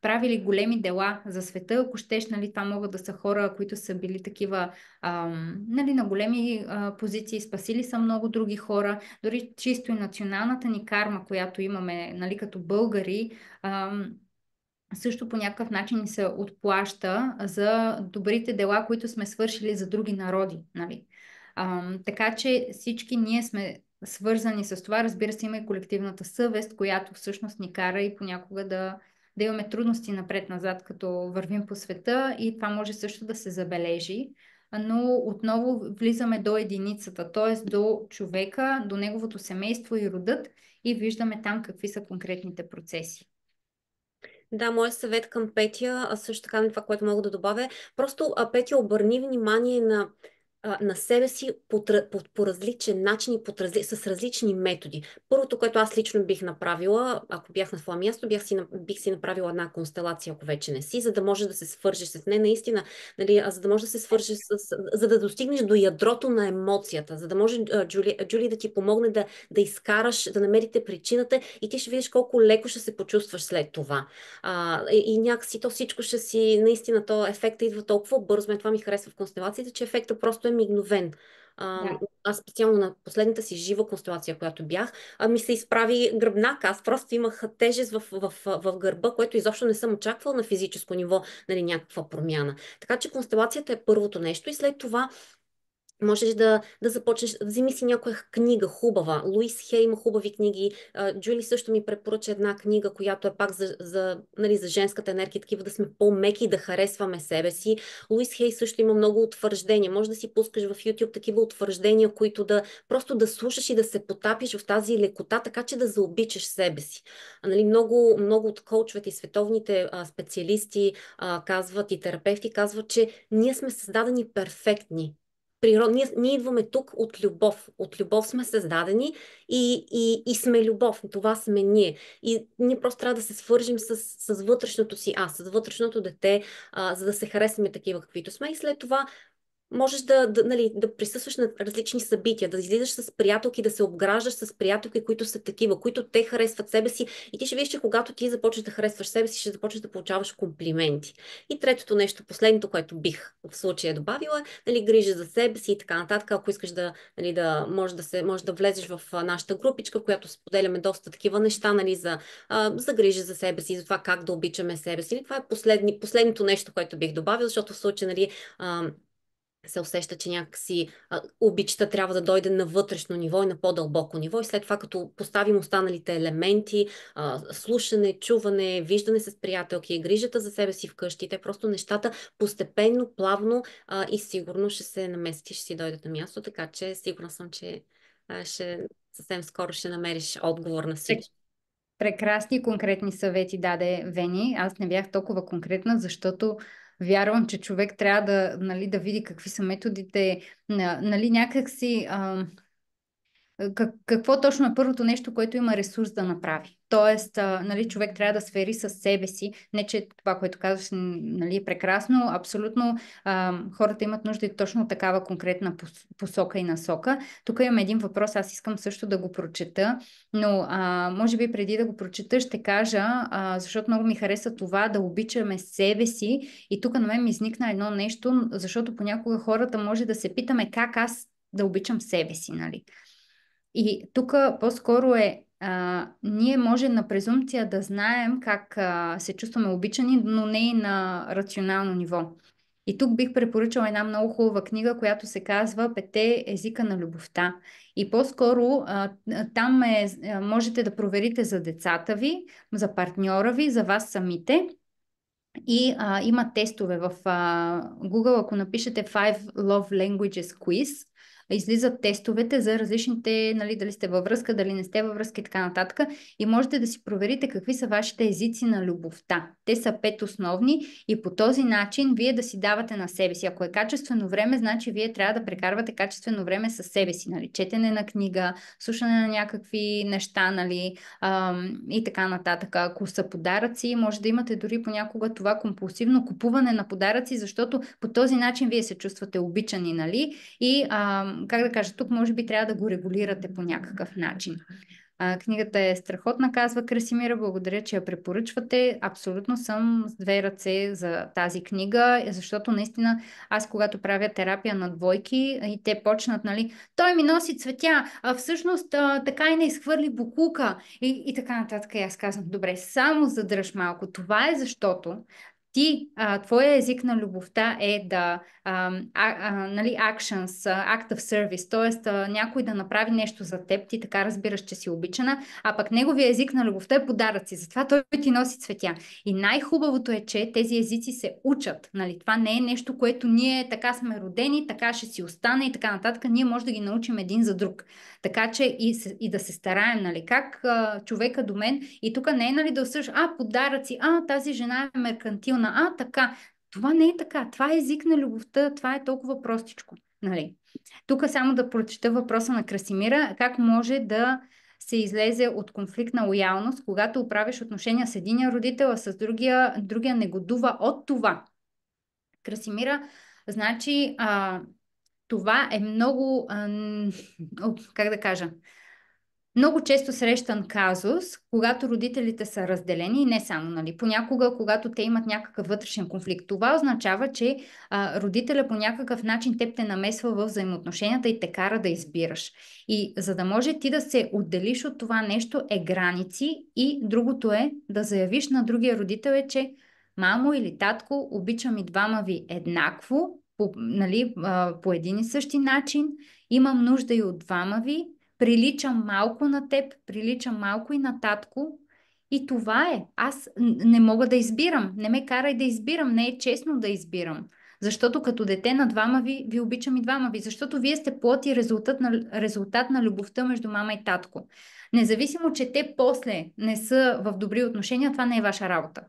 правили големи дела за света, ако щеш, нали, това могат да са хора, които са били такива, нали, на големи позиции, спасили са много други хора, дори чисто и националната ни карма, която имаме, нали, като българи, също по някакъв начин ни се отплаща за добрите дела, които сме свършили за други народи. Нали? Така че всички ние сме свързани с това. Разбира се, има и колективната съвест, която всъщност ни кара и понякога да имаме трудности напред-назад, като вървим по света, и това може също да се забележи. Но отново влизаме до единицата, т.е. до човека, до неговото семейство и родът, и виждаме там какви са конкретните процеси. Да, моят съвет към Петя, а също така на това, което мога да добавя, просто Петя, обърни внимание на себе си по различен начин и с различни методи. Първото, което аз лично бих направила, ако бях на своя място, бих си направила една констелация, ако вече не си, за да може да се свържеш с нея наистина, нали, за да може да се свържеш за да достигнеш до ядрото на емоцията, за да може Джули да ти помогне да изкараш, да намерите причината, и ти ще видиш колко леко ще се почувстваш след това. И някакси то всичко ще си, наистина, то ефектът идва толкова бързо. Мен това ми харесва в констелациите, че ефектът просто е мигновен. Да. Аз специално на последната си жива констелация, която бях, ми се изправи гръбнак. Аз просто имах тежест в гърба, което изобщо не съм очаквала на физическо ниво, нали, някаква промяна. Така че констелацията е първото нещо, и след това можеш да започнеш, да вземи си някоя книга хубава. Луис Хей има хубави книги. Джули също ми препоръча една книга, която е пак нали, за женската енергия, такива да сме по-меки, да харесваме себе си. Луис Хей също има много утвърждения. Може да си пускаш в YouTube такива утвърждения, които просто да слушаш и да се потапиш в тази лекота, така че да заобичаш себе си. Нали, много от коучовете и световните специалисти казват, и терапевти казват, че ние сме създадени перфектни. Ние идваме тук от любов. От любов сме създадени и сме любов. Това сме ние. И ние просто трябва да се свържим с вътрешното си аз, с вътрешното дете, за да се харесаме такива, каквито сме. И след това можеш нали, да присъстваш на различни събития, да излизаш с приятелки, да се обграждаш с приятелки, които са такива, които те харесват себе си, и ти ще видиш, че когато ти започнеш да харесваш себе си, ще започнеш да получаваш комплименти. И третото нещо, последното, което бих в случая добавила, е, нали, грижа за себе си и така нататък. Ако искаш нали, може да влезеш в нашата групичка, която споделяме доста такива неща, нали, за грижа за себе си, за това как да обичаме себе си. Това е последното нещо, което бих добавила, защото в случая, нали, се усеща, че някакси обичта трябва да дойде на вътрешно ниво и на по-дълбоко ниво. И след това, като поставим останалите елементи, слушане, чуване, виждане с приятелки, грижата за себе си вкъщи, те просто нещата постепенно, плавно и сигурно ще се наместят и ще си дойдат на място. Така че сигурна съм, че съвсем скоро ще намериш отговор на всички. Прекрасни конкретни съвети даде Вени. Аз не бях толкова конкретна, защото вярвам, че човек трябва да, нали, да види какви са методите, нали, някакси какво точно е първото нещо, което има ресурс да направи. Тоест, нали, човек трябва да сфери със себе си. Не, че това, което казваш, нали, е прекрасно. Абсолютно хората имат нужда и точно такава конкретна посока и насока. Тук имам един въпрос, аз искам също да го прочета, но може би преди да го прочета ще кажа, защото много ми хареса това да обичаме себе си. И тук на мен ми изникна едно нещо, защото понякога хората може да се питаме как аз да обичам себе си, нали? И тук по-скоро ние може на презумпция да знаем как се чувстваме обичани, но не и на рационално ниво. И тук бих препоръчала една много хубава книга, която се казва "Петте езика на любовта". И по-скоро там можете да проверите за децата ви, за партньора ви, за вас самите. И има тестове в Google, ако напишете Five Love Languages Quiz, излизат тестовете за различните, нали, дали сте във връзка, дали не сте във връзка и така нататък. И можете да си проверите какви са вашите езици на любовта. Те са 5 основни и по този начин вие да си давате на себе си. Ако е качествено време, значи вие трябва да прекарвате качествено време със себе си. Нали? Четене на книга, слушане на някакви неща, нали, и така нататък. Ако са подаръци, може да имате дори понякога това компулсивно купуване на подаръци, защото по този начин вие се чувствате обичани, нали? И как да кажа, тук може би трябва да го регулирате по някакъв начин. Книгата е страхотна, казва Красимира. Благодаря, че я препоръчвате. Абсолютно съм с две ръце за тази книга, защото наистина аз, когато правя терапия на двойки и те почнат, нали, той ми носи цветя, а всъщност така и не изхвърли букука и така нататък. И аз казвам, добре, само задръж малко. Това е защото твоя език на любовта е нали, actions, act of service, т.е. някой да направи нещо за теб, ти така разбираш, че си обичана, а пък неговия език на любовта е подаръци, затова той ти носи цветя. И най-хубавото е, че тези езици се учат, нали? Това не е нещо, което ние така сме родени, така ще си остане и така нататък, ние може да ги научим един за друг. Така че и да се стараем, нали? Как човека до мен, и тук не е, нали, да осъждаш, подаръци, тази жена е меркантилна, така. Това не е така. Това е език на любовта, това е толкова простичко. Нали? Тук само да прочета въпроса на Красимира, как може да се излезе от конфликт на лоялност, когато управиш отношения с единия родител, а с другия негодува от това. Красимира, значи това е много, как да кажа, много често срещан казус, когато родителите са разделени и не само, нали, понякога, когато те имат някакъв вътрешен конфликт. Това означава, че родителя по някакъв начин теб те намесва в взаимоотношенията и те кара да избираш. И за да може ти да се отделиш от това нещо е граници и другото е да заявиш на другия родител, че мамо или татко, обичам и двама ви еднакво, нали, по един и същи начин, имам нужда и от двама ви, приличам малко на теб, приличам малко и на татко. И това е. Аз не мога да избирам. Не ме карай да избирам. Не е честно да избирам. Защото като дете на двама ви обичам и двама ви. Защото вие сте плод и резултат на любовта между мама и татко. Независимо, че те после не са в добри отношения, това не е ваша работа.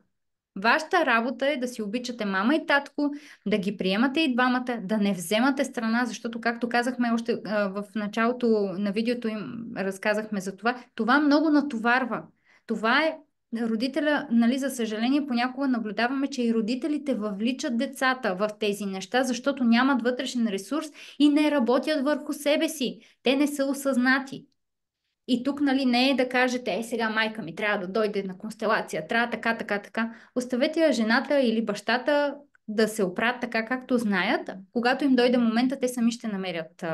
Вашата работа е да си обичате мама и татко, да ги приемате и двамата, да не вземате страна, защото, както казахме още в началото на видеото им разказахме за това, това много натоварва. Това е родителя, нали, за съжаление, понякога наблюдаваме, че и родителите въвличат децата в тези неща, защото нямат вътрешен ресурс и не работят върху себе си. Те не са осъзнати. И тук, нали, не е да кажете, сега майка ми трябва да дойде на констелация, трябва така, така, така. Оставете я жената или бащата да се оправят така, както знаят. Когато им дойде момента, те сами ще намерят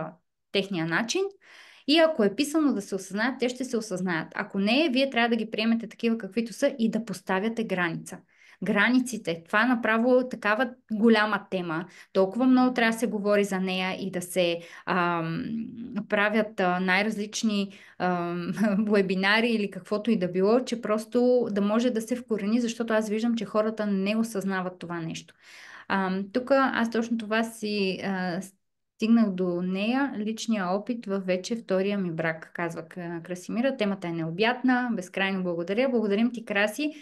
техния начин. И ако е писано да се осъзнаят, те ще се осъзнаят. Ако не, вие трябва да ги приемете такива каквито са и да поставяте граница. Границите, това е направо такава голяма тема. Толкова много трябва да се говори за нея и да се правят най-различни вебинари или каквото и да било, че просто да може да се вкорени, защото аз виждам, че хората не осъзнават това нещо. Тук аз точно това си стигнах до нея, личния опит във вече втория ми брак, казва Красимира. Темата е необятна, безкрайно благодаря. Благодарим ти, Краси.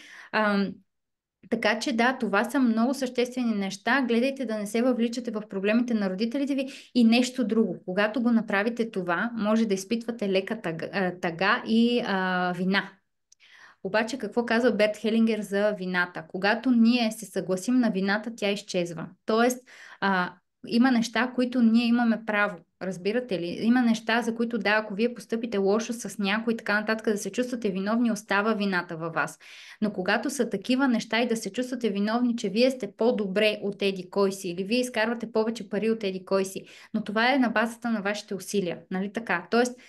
Така че да, това са много съществени неща. Гледайте да не се въвличате в проблемите на родителите ви и нещо друго. Когато го направите това, може да изпитвате лека тъга и вина. Обаче какво казва Берт Хелингер за вината? Когато ние се съгласим на вината, тя изчезва. Тоест, а, има неща, които ние имаме право. Разбирате ли? Има неща, за които да, ако вие постъпите лошо с някой и така нататък, да се чувствате виновни, остава вината във вас. Но когато са такива неща и да се чувствате виновни, че вие сте по-добре от еди кой си или вие изкарвате повече пари от еди кой си, но това е на базата на вашите усилия. Нали така? Тоест,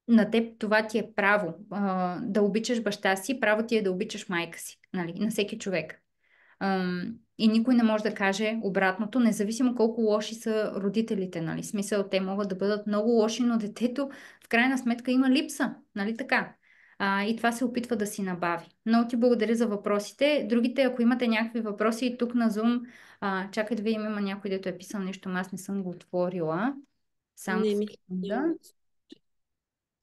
на теб това ти е право да обичаш баща си, право ти е да обичаш майка си, нали, на всеки човек. И никой не може да каже обратното, независимо колко лоши са родителите, нали. Смисъл, те могат да бъдат много лоши, но детето в крайна сметка има липса, нали така. И това се опитва да си набави. Много ти благодаря за въпросите. Другите, ако имате някакви въпроси тук на Zoom, чакай да видим, има някой, дето е писал нещо, но аз не съм го отворила. Само Не мисля, секунда. няма.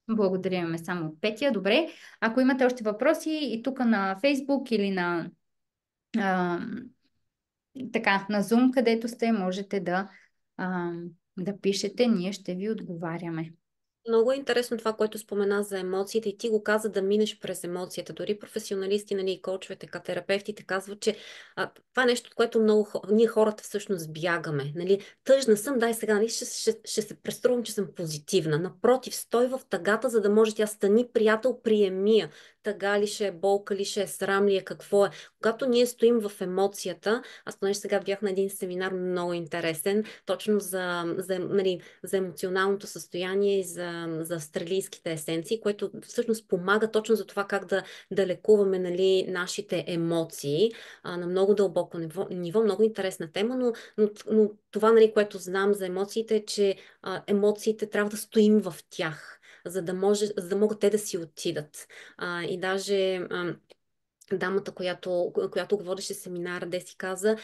Благодаря ме само от Петя. Добре. Ако имате още въпроси и тук на Фейсбук или на а, така, на Zoom, където сте, можете а, да пишете. Ние ще ви отговаряме. Много е интересно това, което спомена за емоциите и ти го каза да минеш през емоцията. Дори професионалисти, нали, и коучове, така терапевтите казват, че това е нещо, от което много ние хората всъщност бягаме. Нали. Тъжна съм, дай сега, нали, ще се преструвам, че съм позитивна. Напротив, стой в тъгата, за да може тя стани приятел, приеми я. Тъга ли ще е, болка ли ще е, срам ли е, какво е. Когато ние стоим в емоцията, аз понеже сега бях на един семинар много интересен, точно нали, за емоционалното състояние и за австралийските есенции, което всъщност помага точно за това как да лекуваме, нали, нашите емоции на много дълбоко ниво. Много интересна тема, но това, нали, което знам за емоциите е, че емоциите трябва да стоим в тях, за да могат те да си отидат. И даже дамата, която говореше семинара, де си каза,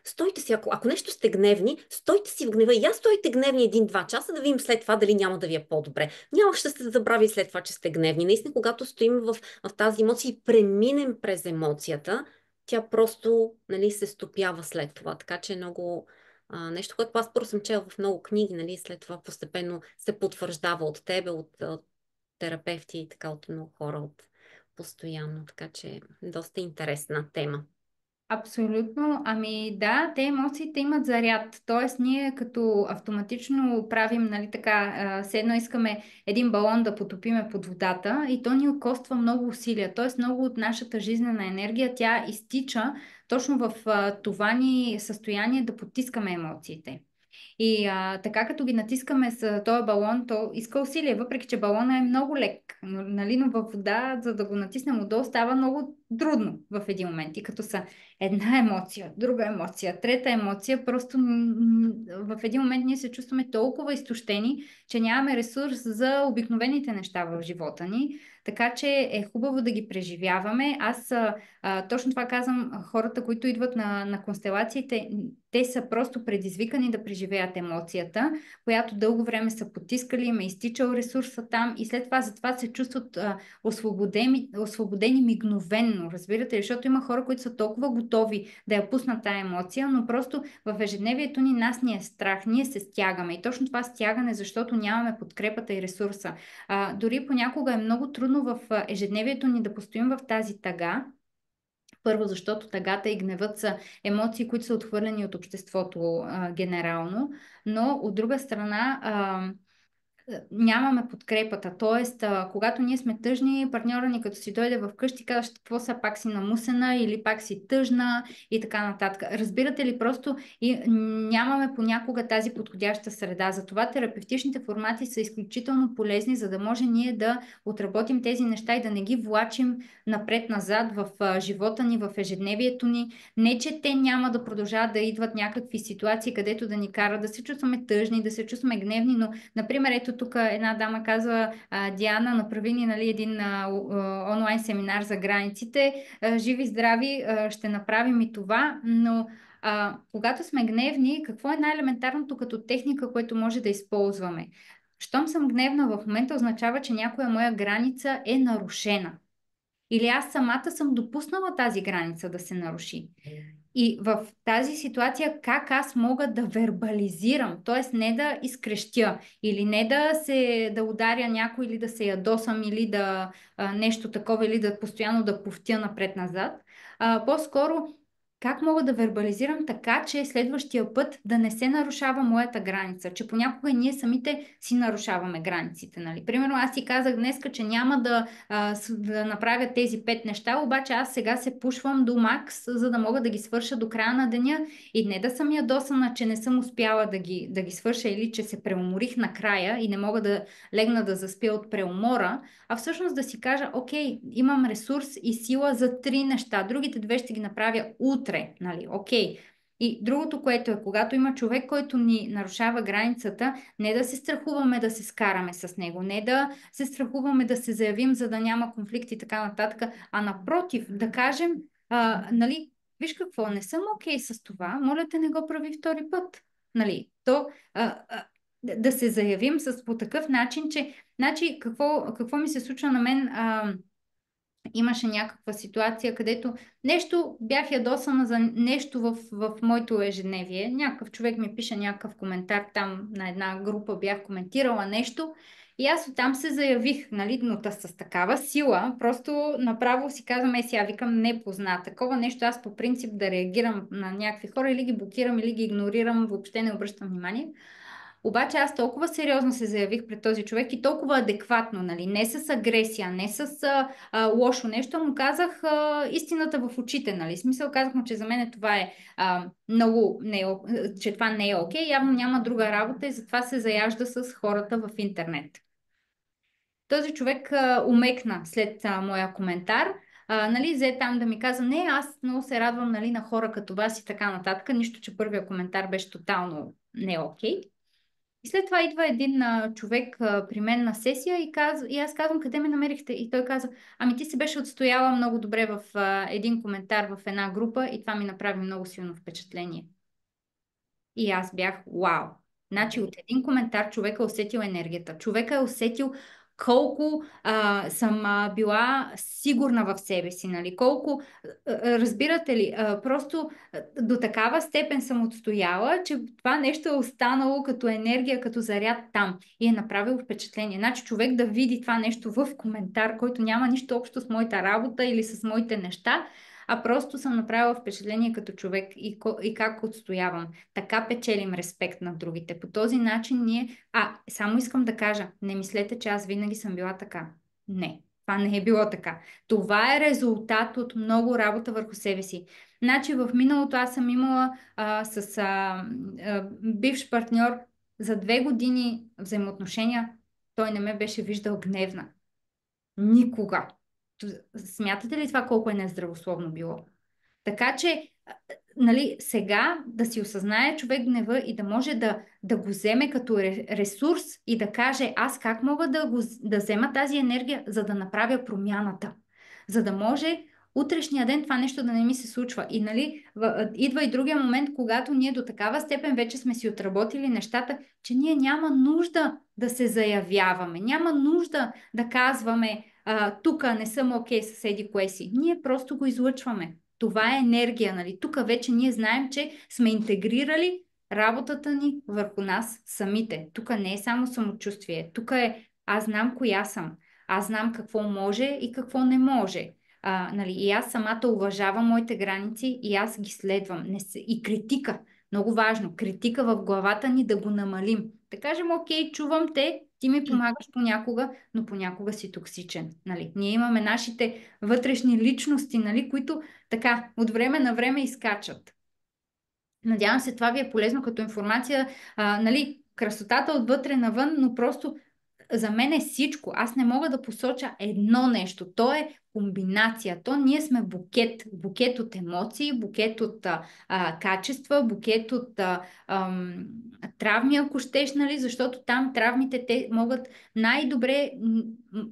стойте си, ако нещо сте гневни, стойте си в гнева и аз стойте гневни 1-2 часа, да видим след това дали няма да ви е по-добре. Няма ще се забрави след това, че сте гневни. Наистина, когато стоим в тази емоция и преминем през емоцията, тя просто, нали, се стопява след това. Така че е много нещо, което аз първо съм чела в много книги, нали, след това постепенно се потвърждава от тебе, от терапевти и така от много хора постоянно, така че доста интересна тема. Абсолютно. Ами да, те емоциите имат заряд. Тоест ние като автоматично правим, нали така, все едно искаме един балон да потопиме под водата и то ни коства много усилия. Тоест много от нашата жизнена енергия, тя изтича точно в това ни състояние да потискаме емоциите. И така като ги натискаме с този балон, то иска усилие, въпреки че балона е много лек. Нали, но във вода, за да го натиснем отдолу, става много трудно в един момент. И като са една емоция, друга емоция, трета емоция, просто в един момент ние се чувстваме толкова изтощени, че нямаме ресурс за обикновените неща в живота ни. Така че е хубаво да ги преживяваме. Аз точно това казвам, хората, които идват на констелациите, те са просто предизвикани да преживеят емоцията, която дълго време са потискали, им е изтичал ресурса там и след това затова се чувстват освободени мигновенно, разбирате ли? Защото има хора, които са толкова готови да я пуснат тая емоция, но просто в ежедневието ни нас ни е страх, ние се стягаме и точно това стягане, защото нямаме подкрепата и ресурса. Дори понякога е много трудно в ежедневието ни да постоим в тази тъга. Първо, защото тъгата и гневът са емоции, които са отхвърлени от обществото генерално, но от друга страна нямаме подкрепата. Тоест, когато ние сме тъжни, партньора ни като си дойде вкъщи, казва, какво са, пак си намусена или пак си тъжна и така нататък. Разбирате ли, просто и нямаме понякога тази подходяща среда. Затова терапевтичните формати са изключително полезни, за да може ние да отработим тези неща и да не ги влачим напред-назад в живота ни, в ежедневието ни. Не, че те няма да продължават да идват някакви ситуации, където да ни карат да се чувстваме тъжни, да се чувстваме гневни, но, например, ето тук една дама казва, Диана, направи ни, нали, един онлайн семинар за границите. Живи, здрави, ще направим и това, но когато сме гневни, какво е най-елементарното като техника, което може да използваме? Щом съм гневна в момента, означава, че някоя моя граница е нарушена. Или аз самата съм допуснала тази граница да се наруши. И в тази ситуация как аз мога да вербализирам, т.е. не да изкрещя или не да ударя някой или да се ядосам или да нещо такова или да постоянно да повтя напред-назад. По-скоро как мога да вербализирам така, че следващия път да не се нарушава моята граница, че понякога ние самите си нарушаваме границите. Нали? Примерно аз си казах днеска, че няма да направя тези 5 неща, обаче аз сега се пушвам до макс, за да мога да ги свърша до края на деня и не да съм ядосана, че не съм успяла да ги свърша или че се преуморих накрая и не мога да легна да заспя от преумора, а всъщност да си кажа, окей, имам ресурс и сила за 3 неща, другите 2 ще ги направя утре, нали, окей. И другото, което е, когато има човек, който ни нарушава границата, не да се страхуваме да се скараме с него, не да се страхуваме да се заявим, за да няма конфликт и така нататък, а напротив, да кажем, нали, виж какво, не съм окей с това, моля те не го прави втори път. Нали, да се заявим по такъв начин, че значи, какво ми се случва на мен? Имаше някаква ситуация, където нещо бях ядосана за нещо в моето ежедневие. Някакъв човек ми пише някакъв коментар там на една група, бях коментирала нещо и аз оттам се заявих, нали, но с такава сила, просто направо си казвам, сега викам не позна. Такова нещо аз по принцип да реагирам на някакви хора или ги блокирам, или ги игнорирам, въобще не обръщам внимание. Обаче аз толкова сериозно се заявих пред този човек и толкова адекватно, нали, не с агресия, не с лошо нещо, му казах истината в очите, нали, смисъл казах му, че за мен това е много, че това не е окей, явно няма друга работа и затова се заяжда с хората в интернет. Този човек умекна след моя коментар, нали, взе там да ми каза, не, аз много се радвам, нали, на хора като вас и така нататък, нищо, че първия коментар беше тотално не окей. И след това идва един човек при мен на сесия и аз казвам, къде ме намерихте? И той каза, ами ти се беше отстояла много добре в един коментар в една група и това ми направи много силно впечатление. И аз бях, вау! Значи от един коментар човека е усетил енергията. Човека е усетил колко съм била сигурна в себе си, нали? Колко, разбирате ли, просто до такава степен съм отстояла, че това нещо е останало като енергия, като заряд там и е направило впечатление. Значи човек да види това нещо в коментар, който няма нищо общо с моята работа или с моите неща, а просто съм направила впечатление като човек и как отстоявам. Така печелим респект на другите. По този начин ние... само искам да кажа, не мислете, че аз винаги съм била така. Не, това не е било така. Това е резултат от много работа върху себе си. Значи в миналото аз съм имала с бивш партньор за 2 години взаимоотношения. Той не ме беше виждал гневна. Никога. Смятате ли това колко е нездравословно било? Така че, нали, сега да си осъзнае човек гнева и да може да го вземе като ресурс и да каже, аз как мога да взема тази енергия, за да направя промяната. За да може утрешния ден това нещо да не ми се случва. И нали, идва и другия момент, когато ние до такава степен вече сме си отработили нещата, че ние няма нужда да се заявяваме, няма нужда да казваме, тук не съм окей с еди кое си. Ние просто го излъчваме. Това е енергия, нали? Тук вече ние знаем, че сме интегрирали работата ни върху нас самите. Тук не е само самочувствие. Тук е аз знам коя съм. Аз знам какво може и какво не може. Нали? И аз самата уважавам моите граници и аз ги следвам. И критика. Много важно. Критика в главата ни да го намалим. Да кажем, окей, чувам те, ти ми помагаш понякога, но понякога си токсичен. Нали? Ние имаме нашите вътрешни личности, нали, които така от време на време изкачат. Надявам се, това ви е полезно като информация. Нали, красотата отвътре навън, но просто за мен е всичко. Аз не мога да посоча едно нещо. То е комбинация. Ние сме букет. Букет от емоции, букет от качества, букет от травми, ако щеш, нали? Защото там травмите те могат най-добре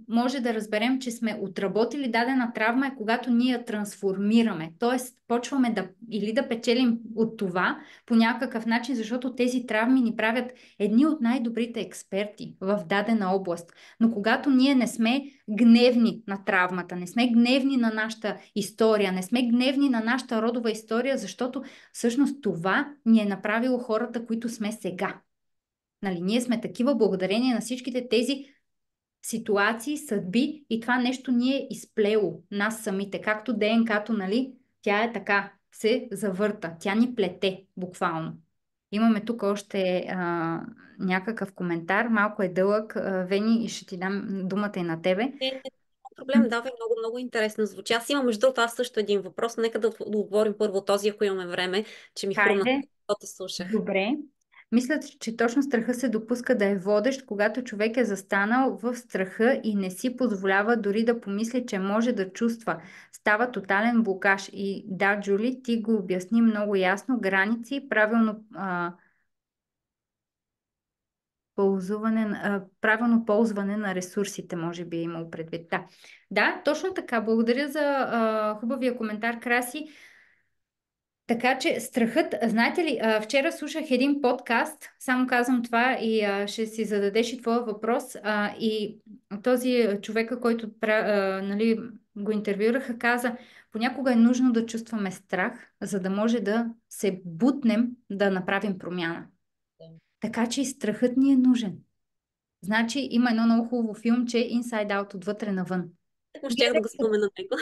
може да разберем, че сме отработили дадена травма е когато ние я трансформираме. Тоест, почваме или да печелим от това по някакъв начин, защото тези травми ни правят едни от най-добрите експерти в дадена област. Но когато ние не сме гневни на травмата, не сме гневни на нашата история, не сме гневни на нашата родова история, защото всъщност това ни е направило хората, които сме сега. Нали, ние сме такива благодарение на всичките тези ситуации, съдби и това нещо ни е изплело нас самите. Както ДНК-то, нали, тя е така, се завърта, тя ни плете, буквално. Имаме тук още някакъв коментар, малко е дълъг, Вени, и ще ти дам думата и на тебе. Не проблем, давай, много, много интересно звучи. Аз имам, между другото, аз също един въпрос. Нека да отговорим първо този, ако имаме време, че ми хрумна, Хайде, когато слушах. добре. Мисля, че точно страха се допуска да е водещ, когато човек е застанал в страха и не си позволява дори да помисли, че може да чувства. Става тотален блокаж. И да, Джули, ти го обясни много ясно. Граници, правилно ползване на ресурсите, може би е имал предвид. Да, да, точно така. Благодаря за хубавия коментар, Краси. Така че страхът, знаете ли, вчера слушах един подкаст, само казвам това и ще си зададеш и твоя въпрос. И този човека, който нали, го интервюраха, каза, понякога е нужно да чувстваме страх, за да може да се бутнем да направим промяна. Така че и страхът ни е нужен. Значи има едно много хубаво филмче Inside Out, отвътре навън. Тъкмо щях да го спомена него.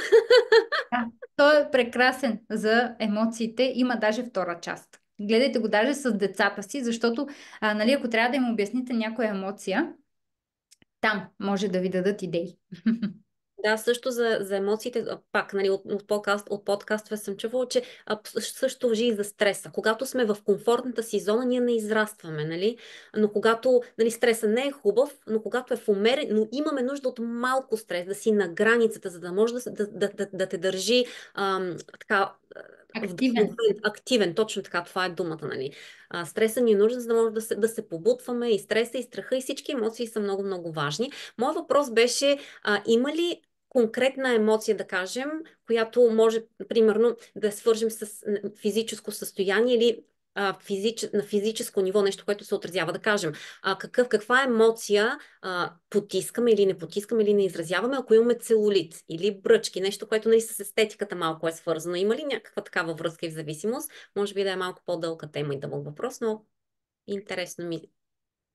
Да, той е прекрасен за емоциите. Има даже втора част. Гледайте го даже с децата си, защото нали, ако трябва да им обясните някоя емоция, там може да ви дадат идеи. Да, също за емоциите, пак, нали, от подкаства съм чувала, че също въжи и за стреса. Когато сме в комфортната си зона, ние не израстваме, нали? Но когато, нали, стреса не е хубав, но когато е в умерен, но имаме нужда от малко стрес, да си на границата, за да може да те държи така Активен. вдъхновен, активен, точно така, това е думата, нали? Стреса ни е нужен, за да може да се побутваме, и стреса, и страха, и всички емоции са много, много важни. Моят въпрос беше, има ли конкретна емоция, да кажем, която може, примерно, да свържем с физическо състояние или на физическо ниво, нещо, което се отразява. Да кажем, каква емоция потискаме или не потискаме или не изразяваме, ако имаме целулит или бръчки, нещо, което нали, с естетиката малко е свързано. Има ли някаква такава връзка и в зависимост? Може би да е малко по-дълга тема и дълъг въпрос, но интересно ми.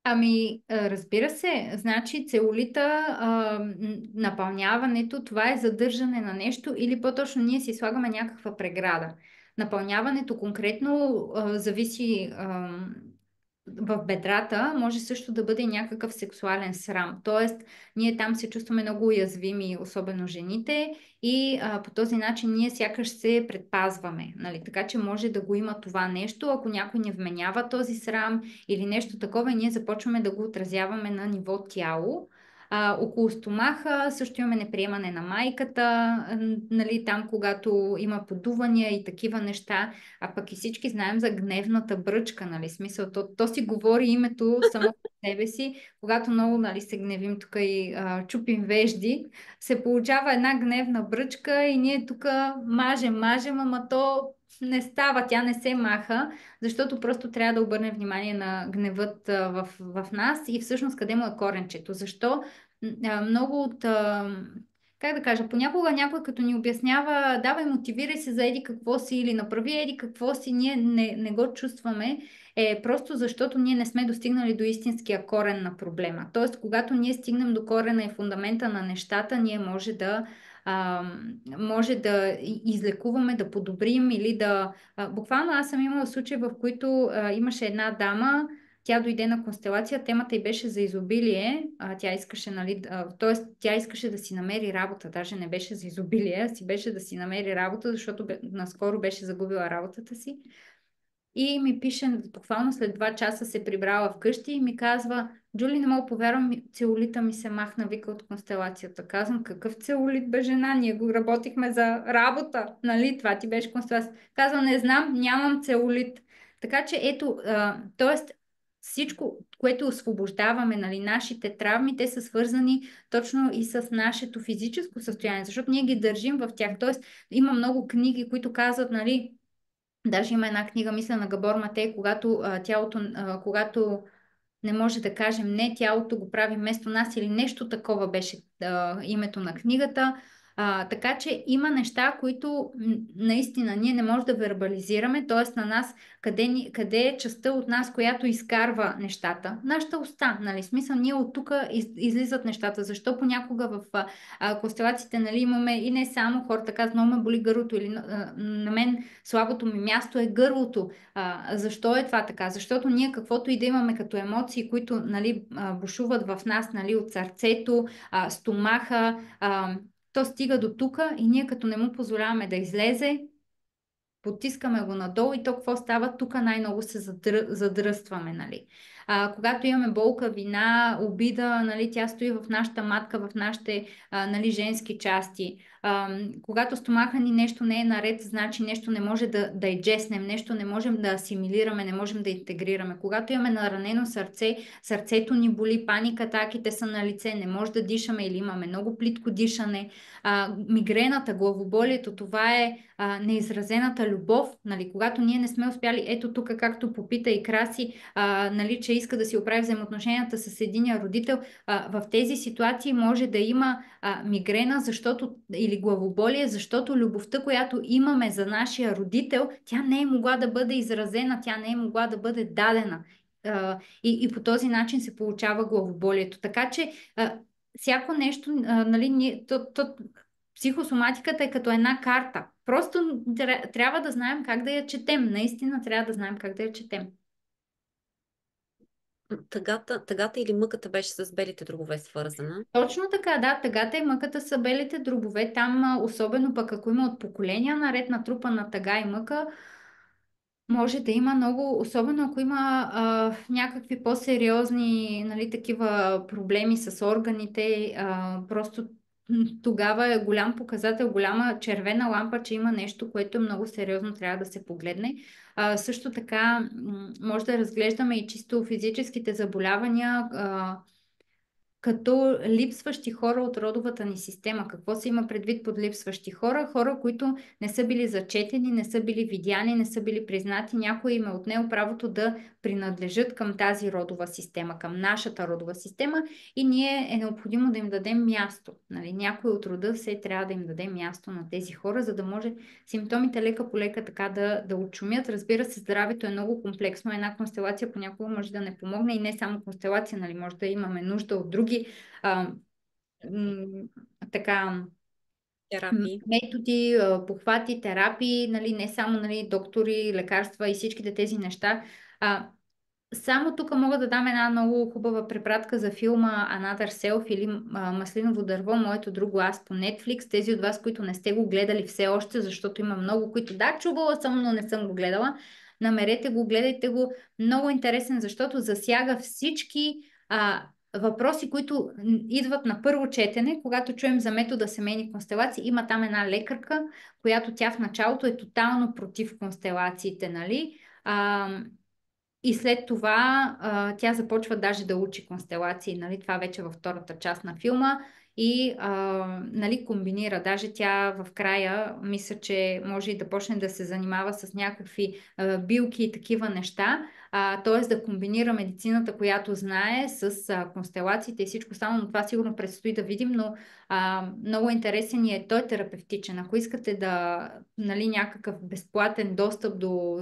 Ами, разбира се, значи целулита, напълняването, това е задържане на нещо или по-точно ние си слагаме някаква преграда. Напълняването конкретно зависи в бедрата, може също да бъде някакъв сексуален срам. Тоест, ние там се чувстваме много уязвими, особено жените, и по този начин ние сякаш се предпазваме. Нали? Така че може да го има това нещо, ако някой не вменява този срам или нещо такова, ние започваме да го отразяваме на ниво тяло. Около стомаха също имаме неприемане на майката, нали, там когато има подувания и такива неща, а пък и всички знаем за гневната бръчка, нали, смисъл, то си говори името само по себе си, когато много, нали, се гневим тук и чупим вежди, се получава една гневна бръчка и ние тук мажем, ама то не става, тя не се маха, защото просто трябва да обърнем внимание на гневът в нас и всъщност къде му е коренчето. Защо? Много от как да кажа, понякога някой като ни обяснява, давай, мотивирай се за еди какво си или направи еди какво си, ние не го чувстваме, е просто защото ние не сме достигнали до истинския корен на проблема. Тоест, когато ние стигнем до корена и фундамента на нещата, ние може да излекуваме, да подобрим или да... Буквално аз съм имала случаи, в които имаше една дама, тя дойде на констелация, темата й беше за изобилие, тя искаше, нали, т.е. тя искаше да си намери работа, даже не беше за изобилие, а си беше да си намери работа, защото наскоро беше загубила работата си. И ми пише, буквално след 2 часа се прибрала вкъщи и ми казва, Джули, не мога повярвам, целулита ми се махна, вика, от констелацията. Казвам, какъв целулит, бе, жена? Ние го работихме за работа, нали? Това ти беше констелация. Казва, не знам, нямам целулит. Така че ето, т.е. всичко, което освобождаваме, нали, нашите травми, те са свързани точно и с нашето физическо състояние, защото ние ги държим в тях. Т.е. има много книги, които казват, нали, даже има една книга, мисля, на Габор Матей, когато не може да кажем не, тялото го прави вместо нас или нещо такова беше името на книгата. Така че има неща, които наистина ние не можем да вербализираме, т.е. на нас къде е частта от нас, която изкарва нещата? Нашата уста, нали? Смисъл, ние от тук излизат нещата. Защо понякога в констелациите, нали, имаме и не само хората казват, много ме боли гърлото или на мен слабото ми място е гърлото. Защо е това така? Защото ние каквото и да имаме като емоции, които, нали, бушуват в нас, нали, от сърцето, стомаха, то стига до тук и ние като не му позволяваме да излезе, потискаме го надолу и то какво става? Тук най-много се задръстваме, нали. Когато имаме болка, вина, обида, нали, тя стои в нашата матка, в нашите нали, женски части. Когато стомаха ни нещо не е наред, значи нещо не може да джеснем, нещо не можем да асимилираме, не можем да интегрираме. Когато имаме наранено сърце, сърцето ни боли, паника, атаките са на лице, не може да дишаме или имаме много плитко дишане. Мигрената, главоболието, това е неизразената любов, нали, когато ние не сме успяли, ето тук, както попита и Краси, нали, че иска да си оправи взаимоотношенията с единия родител, в тези ситуации може да има мигрена, защото, или главоболие, защото любовта, която имаме за нашия родител, тя не е могла да бъде изразена, тя не е могла да бъде дадена. И по този начин се получава главоболието. Така че всяко нещо, нали, психосоматиката е като една карта. Просто трябва да знаем как да я четем. Наистина трябва да знаем как да я четем. Тъгата или мъката беше с белите дробове свързана. Точно така, да, тъгата и мъката са белите дробове. Там, особено пък ако има от поколения наред натрупана тъга и мъка, може да има много, особено ако има някакви по-сериозни, нали, такива проблеми с органите, просто тогава е голям показател, голяма червена лампа, че има нещо, което много сериозно трябва да се погледне. Също така може да разглеждаме и чисто физическите заболявания, като липсващи хора от родовата ни система. Какво се има предвид под липсващи хора? Хора, които не са били зачетени, не са били видяни, не са били признати. Някой им е отнел правото да принадлежат към тази родова система, към нашата родова система и ние е необходимо да им дадем място. Нали? Някой от рода все трябва да им даде място на тези хора, за да може симптомите лека по лека така да отшумят. Разбира се, здравето е много комплексно. Една констелация понякога може да не помогне и не само констелация, нали? Може да имаме нужда от други а, така Терапии. методи, похвати, терапии, нали, не само нали, доктори, лекарства и всичките тези неща. Само тук мога да дам една много хубава препратка за филма Another Self или Маслиново дърво, моето друго аз по Netflix. Тези от вас, които не сте го гледали все още, защото има много, които да, чувала съм, но не съм го гледала. Намерете го, гледайте го. Много интересен, защото засяга всички въпроси, които идват на първо четене, когато чуем за метода семейни констелации. Има там една лекарка, която тя в началото е тотално против констелациите, нали? И след това тя започва даже да учи констелации, нали? Това вече във втората част на филма и нали, комбинира. Даже тя в края мисля, че може и да почне да се занимава с някакви билки и такива неща, т.е. да комбинира медицината, която знае с констелациите и всичко останало, но това сигурно предстои да видим, но много интересен и е той терапевтичен. Ако искате да, нали, някакъв безплатен достъп до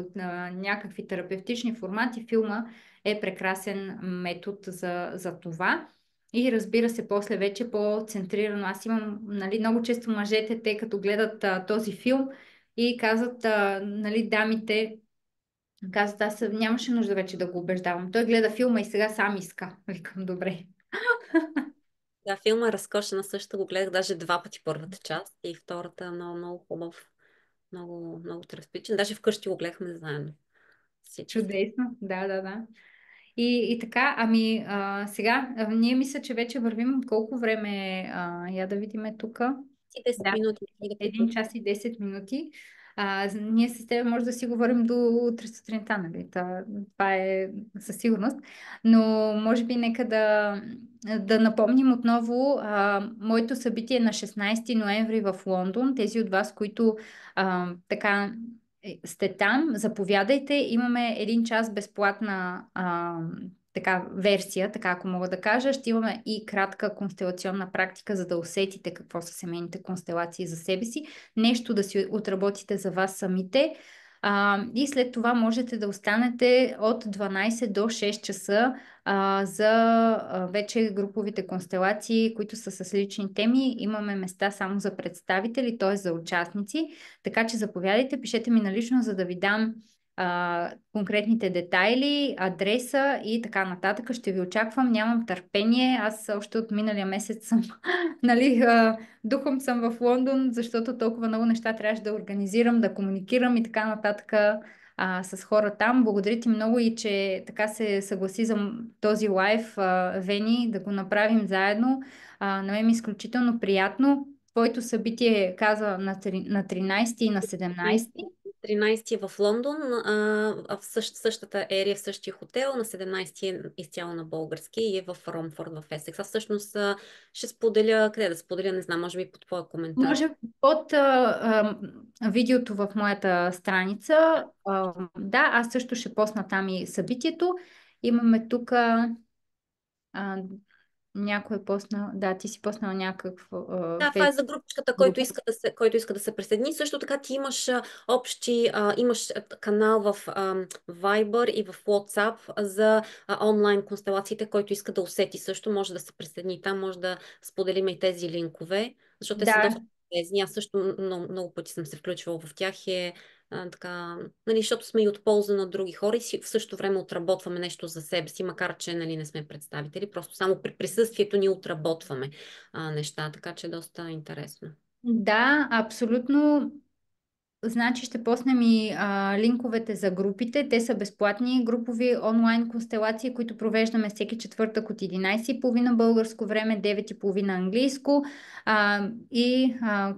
някакви терапевтични формати, филма е прекрасен метод за това. И разбира се, после вече по-центрирано. Аз имам, нали, много често мъжете, те като гледат този филм и казват, нали, дамите, казват, аз нямаше нужда вече да го убеждавам. Той гледа филма и сега сам иска. Викам, добре. Да, филма е разкошен, аз също го гледах даже два пъти първата част и втората е много, много хубав, много, много терапевтичен. Даже вкъщи го гледахме заедно. Всички. Чудесно, да, да, да. И така, ами сега, ние мисля, че вече вървим колко време, я да видиме тук. И 10 Да, минути и да 1 приключим. час и 10 минути. Ние с теб може да си говорим до утре сутринта, нали? Това е със сигурност. Но може би нека да напомним отново моето събитие на 16 ноември в Лондон. Тези от вас, които така сте там, заповядайте. Имаме 1 час безплатна така версия, така ако мога да кажа. Ще имаме и кратка констелационна практика, за да усетите какво са семейните констелации за себе си. Нещо да си отработите за вас самите. И след това можете да останете от 12 до 6 часа за вече груповите констелации, които са с лични теми. Имаме места само за представители, т.е. за участници. Така че заповядайте, пишете ми налично, за да ви дам конкретните детайли, адреса и така нататък. Ще ви очаквам, нямам търпение. Аз още от миналия месец съм, нали, духом съм в Лондон, защото толкова много неща трябваше да организирам, да комуникирам и така нататък с хора там. Благодаря ти много и че така се съгласи за този лайв, Вени, да го направим заедно. На мен ми е изключително приятно. Твоето събитие каза на 13 и на 17. 13 в Лондон, в същата ерия, в същия хотел, на 17 е изцяло на български и е в Ромфорд, в Есекс. Аз всъщност ще споделя, къде да споделя, не знам, може би под твоя коментар. Може под видеото в моята страница. Да, аз също ще посна там и събитието. Имаме тук някой е поснал. Да, ти си поснал някакво Да, това е за групичката, група. който иска да се присъедини. Също така ти имаш имаш канал в Viber и в WhatsApp за онлайн констелациите, който иска да усети също, може да се присъедини там, може да споделим и тези линкове, защото те са Да, доста полезни. Аз също много пъти съм се включвала в тях така, нали, защото сме и от полза на други хора и в същото време отработваме нещо за себе си, макар че нали, не сме представители, просто само при присъствието ни отработваме неща, така че е доста интересно. да, абсолютно. Значи ще поснем и линковете за групите. Те са безплатни групови онлайн констелации, които провеждаме всеки четвъртък от 11:30 българско време, 9:30 английско.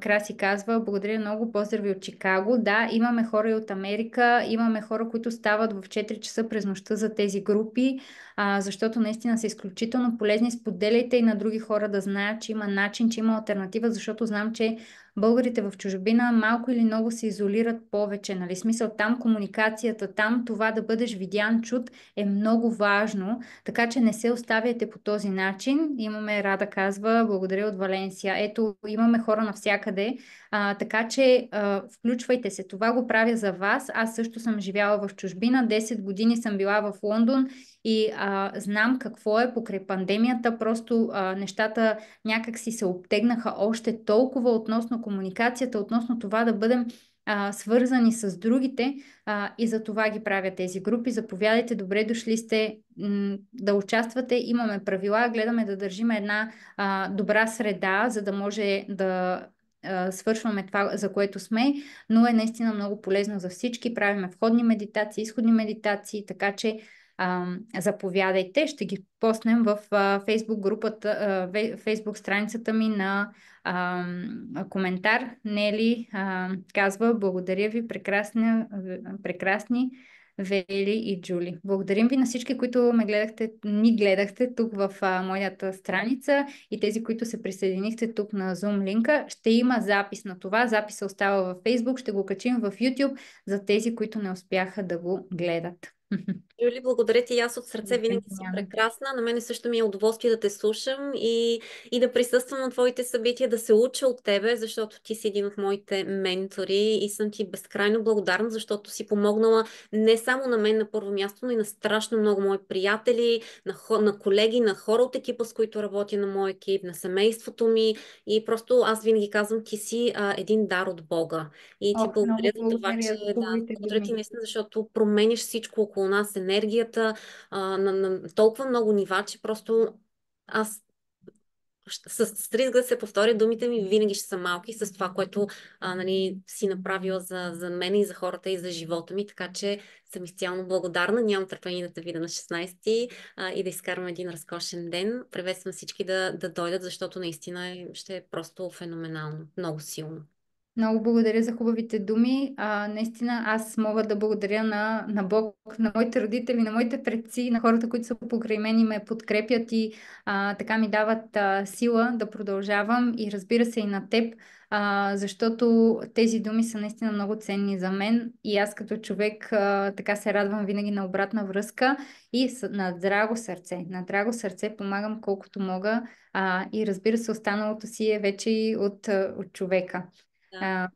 Краси казва, благодаря много, поздрави от Чикаго. Да, имаме хора и от Америка, имаме хора, които стават в 4 часа през нощта за тези групи, защото наистина са изключително полезни. Споделяйте и на други хора да знаят, че има начин, че има алтернатива, защото знам, че българите в чужбина малко или много се изолират повече, нали? Смисъл там комуникацията, там това да бъдеш видян, чут е много важно, така че не се оставяйте по този начин. Имаме, Рада казва, благодаря от Валенсия. Ето, имаме хора навсякъде, така че включвайте се. Това го правя за вас. Аз също съм живяла в чужбина, 10 години съм била в Лондон и знам какво е покрай пандемията, просто нещата някак си се обтегнаха още толкова относно комуникацията, относно това да бъдем свързани с другите и за това ги правя тези групи. Заповядайте, добре дошли сте да участвате. Имаме правила, гледаме да държим една добра среда, за да може да свършваме това, за което сме, но е наистина много полезно за всички. Правиме входни медитации, изходни медитации, така че заповядайте. Ще ги постнем в Facebook групата, Facebook страницата ми на коментар. Нели казва, благодаря ви, прекрасни Вели и Джули. Благодарим ви на всички, които ни гледахте тук в моята страница и тези, които се присъединихте тук на Zoom линка. Ще има запис на това. Записа остава във Facebook, ще го качим в YouTube за тези, които не успяха да го гледат. Юли, благодаря ти. Аз от сърце винаги си прекрасна. На мен също ми е удоволствие да те слушам и да присъствам на твоите събития, да се уча от тебе, защото ти си един от моите ментори и съм ти безкрайно благодарна, защото си помогнала не само на мен на първо място, но и на страшно много мои приятели, на колеги, на хора от екипа, с които работя на моя екип, на семейството ми. И просто аз винаги казвам, ти си един дар от Бога. И ти Ох, много благодаря за това, че благодаря за да, хубавите благодаря ти думи. наистина, защото промениш всичко около нас, енергията на толкова много нива, че просто аз с риск да се повторя, думите ми винаги ще са малки с това, което нали, си направила за мен и за хората и за живота ми, така че съм изцяло благодарна. Нямам търпение да те видя на 16 и да изкарам един разкошен ден. Приветствам всички да дойдат, защото наистина ще е просто феноменално, много силно. Много благодаря за хубавите думи. Наистина аз мога да благодаря на Бог, на моите родители, на моите предци, на хората, които са покрай мен и ме подкрепят и така ми дават сила да продължавам и разбира се и на теб, защото тези думи са наистина много ценни за мен и аз като човек така се радвам винаги на обратна връзка и на драго сърце. На драго сърце помагам колкото мога и разбира се останалото си е вече и от човека. Да. А,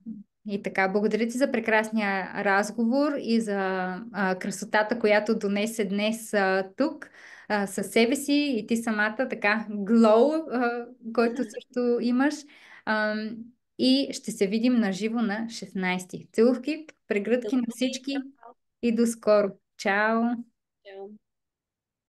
и така, благодаря ти за прекрасния разговор и за красотата, която донесе днес тук със себе си и ти самата, така, глоу, който също имаш. А, и ще се видим на живо на 16. Целувки, прегръдки на Целувки. всички и до скоро. Чао! Чао.